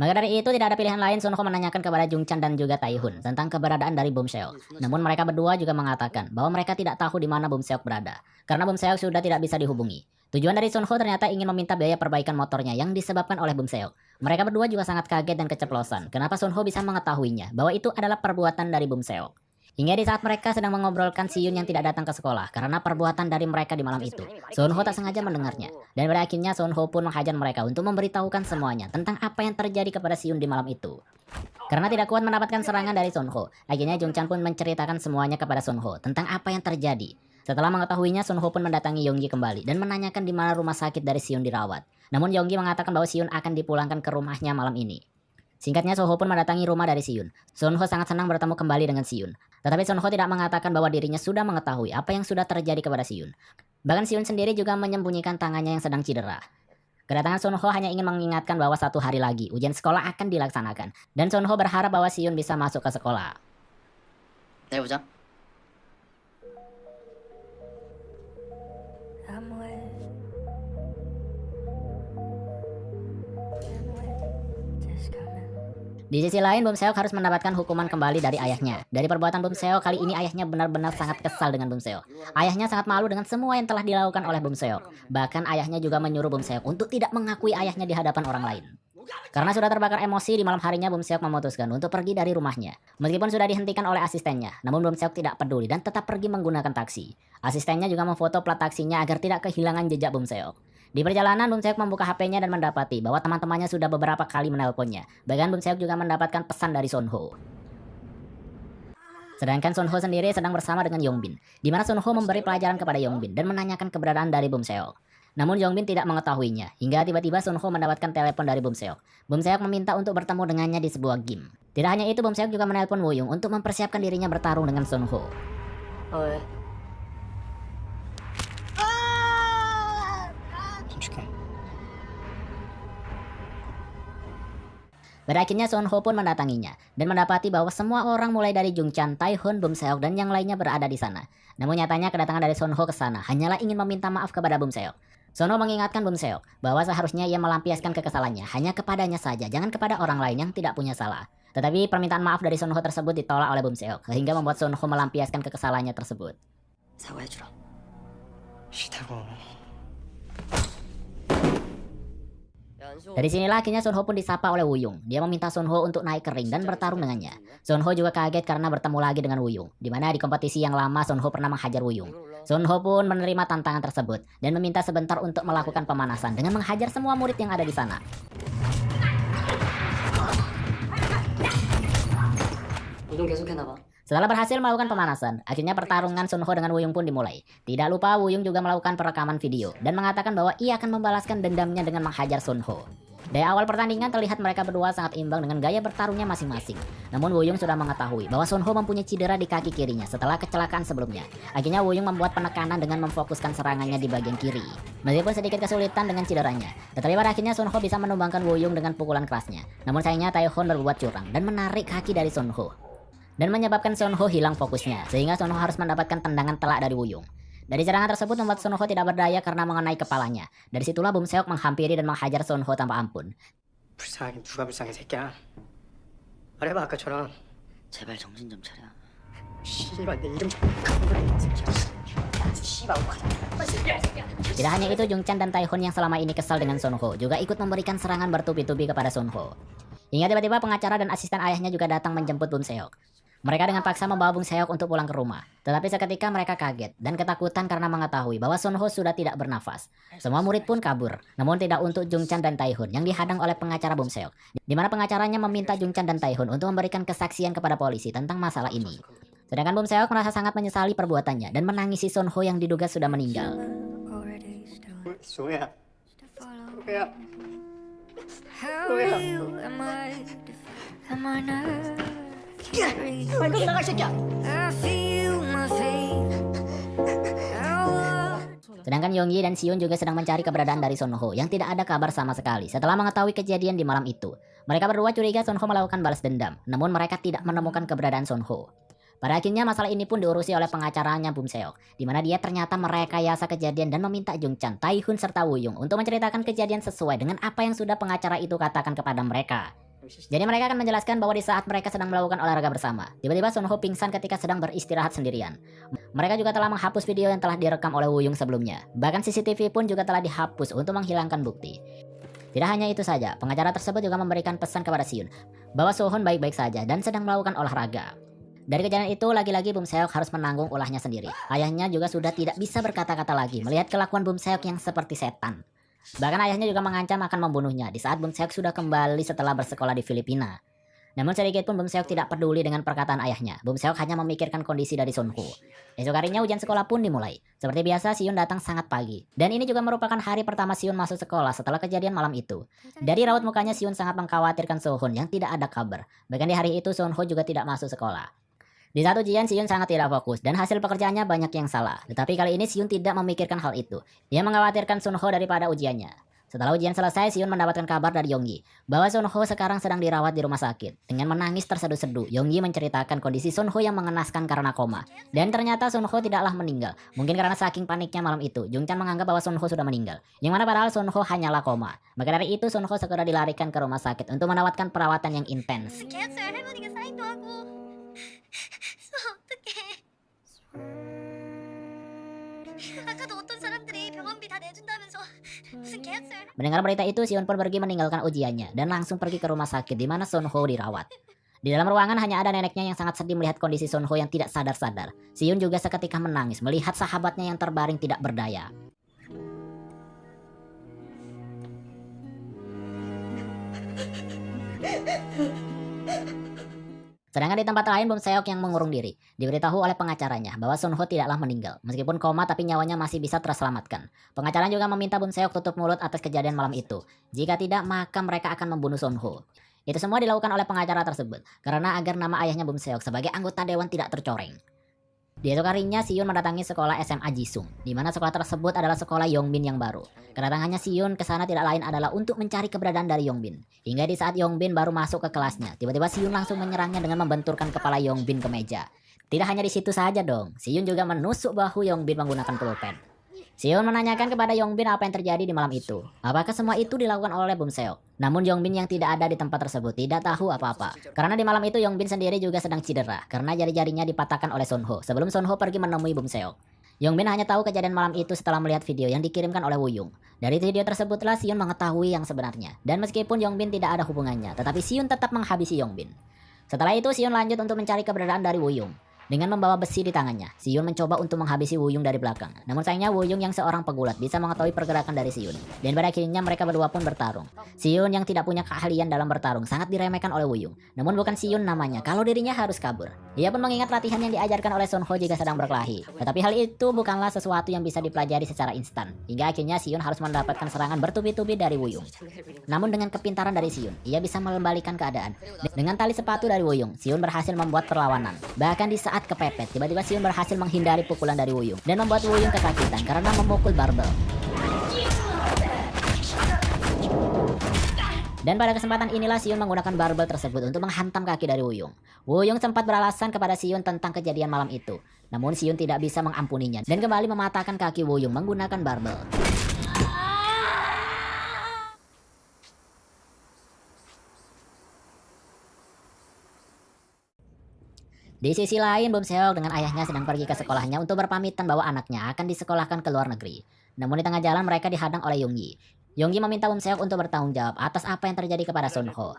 Maka dari itu tidak ada pilihan lain, Sunho menanyakan kepada Jungchan dan juga Taihun tentang keberadaan dari Bum Seok. Namun mereka berdua juga mengatakan bahwa mereka tidak tahu di mana Bum Seok berada, karena Bum Seok sudah tidak bisa dihubungi. Tujuan dari Sunho ternyata ingin meminta biaya perbaikan motornya yang disebabkan oleh Bum Seok. Mereka berdua juga sangat kaget dan keceplosan kenapa Sunho bisa mengetahuinya bahwa itu adalah perbuatan dari Bum Seok. Hingga di saat mereka sedang mengobrolkan Siyun yang tidak datang ke sekolah karena perbuatan dari mereka di malam itu, Sunho tak sengaja mendengarnya. Dan pada akhirnya Sunho pun menghajar mereka untuk memberitahukan semuanya tentang apa yang terjadi kepada Siyun di malam itu. Karena tidak kuat mendapatkan serangan dari Sunho, akhirnya Jungchan pun menceritakan semuanya kepada Sunho tentang apa yang terjadi. Setelah mengetahuinya, Sunho pun mendatangi Yonggi kembali dan menanyakan di mana rumah sakit dari Siyun dirawat. Namun Yonggi mengatakan bahwa Siyun akan dipulangkan ke rumahnya malam ini. Singkatnya, Sunho pun mendatangi rumah dari Siyun. Sunho sangat senang bertemu kembali dengan Siyun. Tetapi Sunho tidak mengatakan bahwa dirinya sudah mengetahui apa yang sudah terjadi kepada Siyun. Bahkan Siyun sendiri juga menyembunyikan tangannya yang sedang cedera. Kedatangan Sunho hanya ingin mengingatkan bahwa satu hari lagi ujian sekolah akan dilaksanakan. Dan Sunho berharap bahwa Siyun bisa masuk ke sekolah. 내려보자. I'm wet. Just coming. Di sisi lain, Bum Seok harus mendapatkan hukuman kembali dari ayahnya. Dari perbuatan Bum Seok, kali ini ayahnya benar-benar sangat kesal dengan Bum Seok. Ayahnya sangat malu dengan semua yang telah dilakukan oleh Bum Seok. Bahkan ayahnya juga menyuruh Bum Seok untuk tidak mengakui ayahnya di hadapan orang lain. Karena sudah terbakar emosi, di malam harinya Bum Seok memutuskan untuk pergi dari rumahnya. Meskipun sudah dihentikan oleh asistennya, namun Bum Seok tidak peduli dan tetap pergi menggunakan taksi. Asistennya juga memfoto plat taksinya agar tidak kehilangan jejak Bum Seok. Di perjalanan, Bum Seok membuka HP-nya dan mendapati bahwa teman-temannya sudah beberapa kali menelponnya. Bahkan Bum Seok juga mendapatkan pesan dari Sunho. Sedangkan Sunho sendiri sedang bersama dengan Yongbin, di mana Sunho memberi pelajaran kepada Yongbin dan menanyakan keberadaan dari Bum Seok. Namun Yongbin tidak mengetahuinya, hingga tiba-tiba Sunho mendapatkan telepon dari Bum Seok. Bum Seok meminta untuk bertemu dengannya di sebuah game. Tidak hanya itu, Bum Seok juga menelpon Woo-young untuk mempersiapkan dirinya bertarung dengan Sunho. 춤출게. Pada akhirnya Sunho pun mendatanginya dan mendapati bahwa semua orang mulai dari Jungchan, Taihun, Bum Seok dan yang lainnya berada di sana. Namun nyatanya kedatangan dari Sunho ke sana hanyalah ingin meminta maaf kepada Bum Seok. Sunho mengingatkan Bum Seok bahwa seharusnya ia melampiaskan kekesalannya hanya kepadanya saja, jangan kepada orang lain yang tidak punya salah. Tetapi permintaan maaf dari Sunho tersebut ditolak oleh Bum Seok, sehingga membuat Sunho melampiaskan kekesalannya tersebut. 사과해주라. 싫다고. Dari sinilah akhirnya Sunho pun disapa oleh Woo-young. Dia meminta Sunho untuk naik ke ring dan bertarung dengannya. Sunho juga kaget karena bertemu lagi dengan Woo-young, di mana di kompetisi yang lama Sunho pernah menghajar Woo-young. Sunho pun menerima tantangan tersebut dan meminta sebentar untuk melakukan pemanasan dengan menghajar semua murid yang ada di sana. 운동 계속해나봐. Setelah berhasil melakukan pemanasan, akhirnya pertarungan Sunho dengan Woo-young pun dimulai. Tidak lupa Woo-young juga melakukan perekaman video dan mengatakan bahwa ia akan membalaskan dendamnya dengan menghajar Sunho. Dari awal pertandingan terlihat mereka berdua sangat imbang dengan gaya bertarungnya masing-masing. Namun Woo-young sudah mengetahui bahwa Sunho mempunyai cedera di kaki kirinya setelah kecelakaan sebelumnya. Akhirnya Woo-young membuat penekanan dengan memfokuskan serangannya di bagian kiri. Meskipun sedikit kesulitan dengan cederanya, tetapi pada akhirnya Sunho bisa menumbangkan Woo-young dengan pukulan kerasnya. Namun sayangnya Taihun berbuat curang dan menarik kaki dari Sunho, dan menyebabkan Sunho hilang fokusnya, sehingga Sunho harus mendapatkan tendangan telak dari Woo-young. Dari serangan tersebut membuat Sunho tidak berdaya karena mengenai kepalanya. Dari situlah Bum Seok menghampiri dan menghajar Sunho tanpa ampun. 불쌍하긴 누가 불쌍해 새끼야. 말해봐 아까처럼. 제발 정신 좀 차려. 씨발 내 이름 Tidak hanya itu, Jungchan dan Taihun yang selama ini kesal dengan Sunho juga ikut memberikan serangan bertubi-tubi kepada Sunho. Hingga tiba-tiba pengacara dan asisten ayahnya juga datang menjemput Bum Seok. Mereka dengan paksa membawa Bum Seok untuk pulang ke rumah. Tetapi seketika mereka kaget dan ketakutan karena mengetahui bahwa Sunho sudah tidak bernafas. Semua murid pun kabur, namun tidak untuk Jungchan dan Taihun yang dihadang oleh pengacara Bum Seok, di mana pengacaranya meminta Jungchan dan Taihun untuk memberikan kesaksian kepada polisi tentang masalah ini. Sedangkan Bum Seok merasa sangat menyesali perbuatannya dan menangisi Sunho yang diduga sudah meninggal. Already started 소야. to follow. 소야. How real am I not? 빨리 나가 이 새끼야. I feel my fate. Sedangkan Yonggi dan Siyun juga sedang mencari keberadaan dari Sunho yang tidak ada kabar sama sekali setelah mengetahui kejadian di malam itu. Mereka berdua curiga Sunho melakukan balas dendam, namun mereka tidak menemukan keberadaan Sunho. Pada akhirnya masalah ini pun diurusi oleh pengacaranya Bum Seok, di mana dia ternyata merekayasa kejadian dan meminta Jung Chan, Taehoon serta Woo-young untuk menceritakan kejadian sesuai dengan apa yang sudah pengacara itu katakan kepada mereka. Jadi mereka akan menjelaskan bahwa di saat mereka sedang melakukan olahraga bersama, tiba-tiba Sunho pingsan ketika sedang beristirahat sendirian. Mereka juga telah menghapus video yang telah direkam oleh Woo-young sebelumnya. Bahkan CCTV pun juga telah dihapus untuk menghilangkan bukti. Tidak hanya itu saja, pengacara tersebut juga memberikan pesan kepada Siun bahwa Sohon baik-baik saja dan sedang melakukan olahraga. Dari kejadian itu, lagi-lagi Bum Seok harus menanggung ulahnya sendiri. Ayahnya juga sudah tidak bisa berkata-kata lagi melihat kelakuan Bum Seok yang seperti setan. Bahkan ayahnya juga mengancam akan membunuhnya di saat Bum Seok sudah kembali setelah bersekolah di Filipina. Namun sedikit pun Bum Seok tidak peduli dengan perkataan ayahnya. Bum Seok hanya memikirkan kondisi dari Sunho. Esok harinya ujian sekolah pun dimulai. Seperti biasa, Siun datang sangat pagi. Dan ini juga merupakan hari pertama Siun masuk sekolah setelah kejadian malam itu. Dari raut mukanya, Siun sangat mengkhawatirkan Sohon yang tidak ada kabar. Bahkan di hari itu Sunho juga tidak masuk sekolah. Di saat ujian, Siun sangat tidak fokus dan hasil pekerjaannya banyak yang salah. Tetapi kali ini Siun tidak memikirkan hal itu. Ia mengkhawatirkan Sunho daripada ujiannya. Setelah ujian selesai, Siun mendapatkan kabar dari Yonggi bahwa Sunho sekarang sedang dirawat di rumah sakit. Dengan menangis terseduh-seduh, Yonggi menceritakan kondisi Sunho yang mengenaskan karena koma. Dan ternyata Sunho tidaklah meninggal. Mungkin karena saking paniknya malam itu, Jung Chan menganggap bahwa Sunho sudah meninggal. Yang mana padahal Sunho hanyalah koma. Maka dari itu Sunho segera dilarikan ke rumah sakit untuk mendapatkan perawatan yang intens. 계약서에 할머니가 사인도 하고. 어떡해. 아까도 어떤 사람들이 병원비 다 내준다면서 무슨 계약서를. Mendengar berita itu, Siun pun pergi meninggalkan ujiannya dan langsung pergi ke rumah sakit di mana Sunho dirawat. Di dalam ruangan hanya ada neneknya yang sangat sedih melihat kondisi Sunho yang tidak sadar-sadar. Siun juga seketika menangis melihat sahabatnya yang terbaring tidak berdaya. Sedangkan di tempat lain, Bum Seok yang mengurung diri diberitahu oleh pengacaranya bahwa Sunho tidaklah meninggal. Meskipun koma tapi nyawanya masih bisa terselamatkan. Pengacaranya juga meminta Bum Seok tutup mulut atas kejadian malam itu. Jika tidak, maka mereka akan membunuh Sunho. Itu semua dilakukan oleh pengacara tersebut karena agar nama ayahnya Bum Seok sebagai anggota dewan tidak tercoreng. Di esok harinya, Siun mendatangi sekolah SMA Jisung, di mana sekolah tersebut adalah sekolah Yongbin yang baru. Kedatangannya Siun ke sana tidak lain adalah untuk mencari keberadaan dari Yongbin. Hingga di saat Yongbin baru masuk ke kelasnya, tiba-tiba Siun langsung menyerangnya dengan membenturkan kepala Yongbin ke meja. Tidak hanya di situ saja dong, Siun juga menusuk bahu Yongbin menggunakan pulpen. Siun menanyakan kepada Yongbin apa yang terjadi di malam itu. Apakah semua itu dilakukan oleh Bum Seok? Namun Yongbin yang tidak ada di tempat tersebut tidak tahu apa-apa. Karena di malam itu Yongbin sendiri juga sedang cedera karena jari-jarinya dipatahkan oleh Sunho sebelum Sunho pergi menemui Bum Seok. Yongbin hanya tahu kejadian malam itu setelah melihat video yang dikirimkan oleh Woo-young. Dari video tersebutlah Siun mengetahui yang sebenarnya. Dan meskipun Yongbin tidak ada hubungannya, tetapi Siun tetap menghabisi Yongbin. Setelah itu Siun lanjut untuk mencari keberadaan dari Woo-young. Dengan membawa besi di tangannya, Siun mencoba untuk menghabisi Woo-young dari belakang. Namun sayangnya Woo-young yang seorang pegulat bisa mengetahui pergerakan dari Siun. Dan pada akhirnya mereka berdua pun bertarung. Siun yang tidak punya keahlian dalam bertarung sangat diremehkan oleh Woo-young. Namun bukan Siun namanya kalau dirinya harus kabur. Ia pun mengingat latihan yang diajarkan oleh Sunho jika sedang berkelahi. Tetapi hal itu bukanlah sesuatu yang bisa dipelajari secara instan. Hingga akhirnya Siun harus mendapatkan serangan bertubi-tubi dari Woo-young. Namun dengan kepintaran dari Siun, ia bisa mengembalikan keadaan. Dengan tali sepatu dari Woo-young, Siun berhasil membuat perlawanan. Bahkan di saat kepepet, tiba-tiba Siun berhasil menghindari pukulan dari Woo-young dan membuat Woo-young kesakitan karena memukul barbel. Dan pada kesempatan inilah Siun menggunakan barbel tersebut untuk menghantam kaki dari Woo-young. Woo-young sempat beralasan kepada Siun tentang kejadian malam itu. Namun Siun tidak bisa mengampuninya dan kembali mematahkan kaki Woo-young menggunakan barbel. Di sisi lain, Bum Seok dengan ayahnya sedang pergi ke sekolahnya untuk berpamitan bahwa anaknya akan disekolahkan ke luar negeri. Namun di tengah jalan mereka dihadang oleh Yonggi. Yonggi meminta Bum Seok untuk bertanggung jawab atas apa yang terjadi kepada Sunho.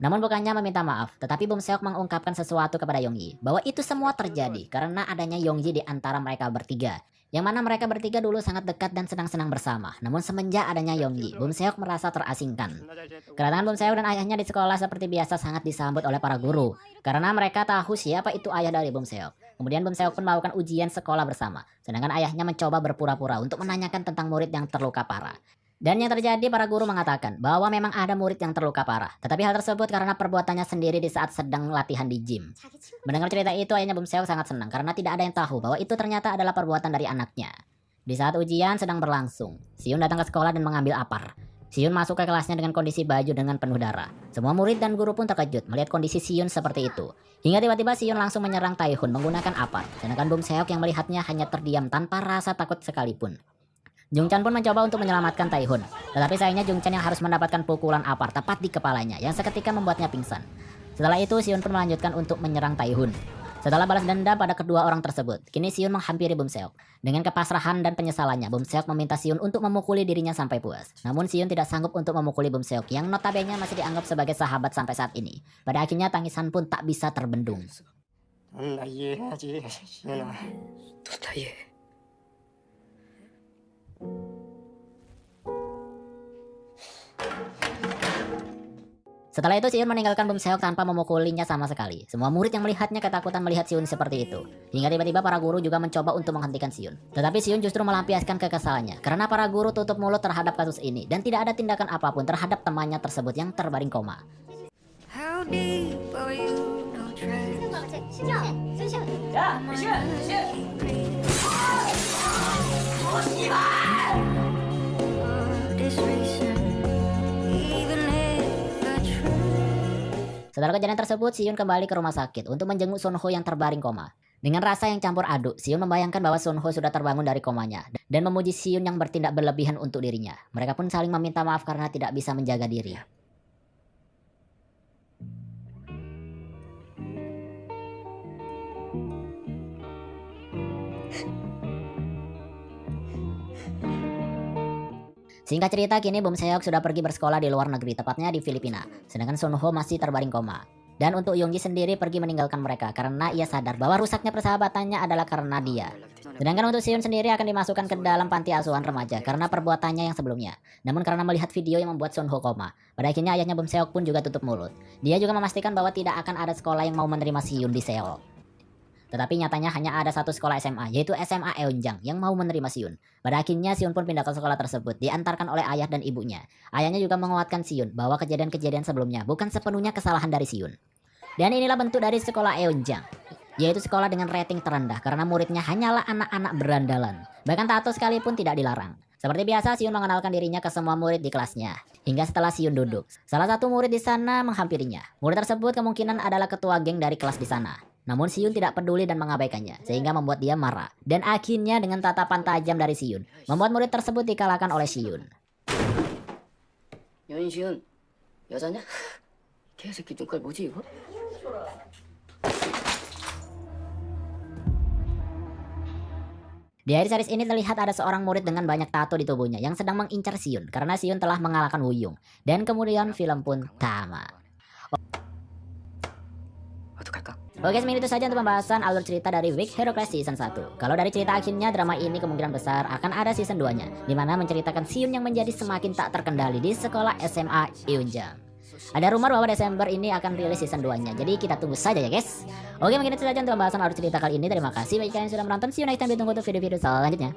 Namun bukannya meminta maaf, tetapi Bum Seok mengungkapkan sesuatu kepada Yonggi bahwa itu semua terjadi karena adanya Yonggi di antara mereka bertiga. Yang mana mereka bertiga dulu sangat dekat dan senang-senang bersama. Namun semenjak adanya Yonggi, Bum Seok merasa terasingkan. Kedatangan Bum Seok dan ayahnya di sekolah seperti biasa sangat disambut oleh para guru. Karena mereka tahu siapa itu ayah dari Bum Seok. Kemudian Bum Seok pun melakukan ujian sekolah bersama. Sedangkan ayahnya mencoba berpura-pura untuk menanyakan tentang murid yang terluka parah. Dan yang terjadi, para guru mengatakan bahwa memang ada murid yang terluka parah. Tetapi hal tersebut karena perbuatannya sendiri di saat sedang latihan di gym. Mendengar cerita itu, ayahnya Bum Seok sangat senang karena tidak ada yang tahu bahwa itu ternyata adalah perbuatan dari anaknya. Di saat ujian sedang berlangsung, Siun datang ke sekolah dan mengambil apar. Siyun masuk ke kelasnya dengan kondisi baju dengan penuh darah. Semua murid dan guru pun terkejut melihat kondisi Siyun seperti itu. Hingga tiba-tiba Siyun langsung menyerang Taihun menggunakan apar. Sedangkan Bum Seok yang melihatnya hanya terdiam tanpa rasa takut sekalipun. Jungchan pun mencoba untuk menyelamatkan Taihun. Tetapi sayangnya Jungchan yang harus mendapatkan pukulan apar tepat di kepalanya yang seketika membuatnya pingsan. Setelah itu Siyun pun melanjutkan untuk menyerang Taihun. Setelah balas dendam pada kedua orang tersebut, kini Siyun menghampiri Bum Seok. Dengan kepasrahan dan penyesalannya, Bum Seok meminta Siyun untuk memukuli dirinya sampai puas. Namun Siyun tidak sanggup untuk memukuli Bum Seok yang notabene masih dianggap sebagai sahabat sampai saat ini. Pada akhirnya tangisan pun tak bisa terbendung. 넌 나 이해해야지, 시윤아. 너 다 이해해. Setelah itu Siyun meninggalkan Bum Seok tanpa memukulinya sama sekali. Semua murid yang melihatnya ketakutan melihat Siyun seperti itu. Hingga tiba-tiba para guru juga mencoba untuk menghentikan Siyun. Tetapi Siyun justru melampiaskan kekesalannya karena para guru tutup mulut terhadap kasus ini dan tidak ada tindakan apapun terhadap temannya tersebut yang terbaring koma. How deep are you? No tracks. This reason, even if I try. Setelah kejadian tersebut, Siyun kembali ke rumah sakit untuk menjenguk Sunho yang terbaring koma. Dengan rasa yang campur aduk, Siyun membayangkan bahwa Sunho sudah terbangun dari komanya dan memuji Siyun yang bertindak berlebihan untuk dirinya. Mereka pun saling meminta maaf karena tidak bisa menjaga diri. Singkat cerita, kini Bum Seok sudah pergi bersekolah di luar negeri, tepatnya di Filipina. Sedangkan Sunho masih terbaring koma. Dan untuk Yoongi sendiri pergi meninggalkan mereka karena ia sadar bahwa rusaknya persahabatannya adalah karena dia. Sedangkan untuk Siyun sendiri akan dimasukkan ke dalam panti asuhan remaja karena perbuatannya yang sebelumnya. Namun karena melihat video yang membuat Sunho koma, pada akhirnya ayahnya Bum Seok pun juga tutup mulut. Dia juga memastikan bahwa tidak akan ada sekolah yang mau menerima Siyun di Seoul. Tetapi nyatanya hanya ada satu sekolah SMA, yaitu SMA Eunjang yang mau menerima Siyun. Pada akhirnya Siyun pun pindah ke sekolah tersebut, diantarkan oleh ayah dan ibunya. Ayahnya juga menguatkan Siyun bahwa kejadian-kejadian sebelumnya bukan sepenuhnya kesalahan dari Siyun. Dan inilah bentuk dari sekolah Eunjang, yaitu sekolah dengan rating terendah karena muridnya hanyalah anak-anak berandalan. Bahkan tato sekalipun tidak dilarang. Seperti biasa, Siyun mengenalkan dirinya ke semua murid di kelasnya. Hingga setelah Siyun duduk, salah satu murid di sana menghampirinya. Murid tersebut kemungkinan adalah ketua geng dari kelas di sana. Namun Siyun tidak peduli dan mengabaikannya, sehingga membuat dia marah. Dan akhirnya dengan tatapan tajam dari Siyun, membuat murid tersebut dikalahkan oleh Siyun. 연시은 여자냐? 개새끼 눈깔 뭐지 이거? Di akhir series ini terlihat ada seorang murid dengan banyak tato di tubuhnya yang sedang mengincar Siyun karena Siyun telah mengalahkan Wooyoung. Dan kemudian film pun tamat. Oke, semini itu saja untuk pembahasan alur cerita dari Weak Hero Class Season 1. Kalau dari cerita akhirnya, drama ini kemungkinan besar akan ada season 2-nya, dimana menceritakan Siyun yang menjadi semakin tak terkendali di sekolah SMA Eunjang. Ada rumor bahwa Desember ini akan rilis season 2-nya, jadi kita tunggu saja ya guys. Oke, mungkin itu saja untuk pembahasan alur cerita kali ini. Terima kasih bagi kalian yang sudah menonton. See you next time, ditunggu untuk video-video selanjutnya.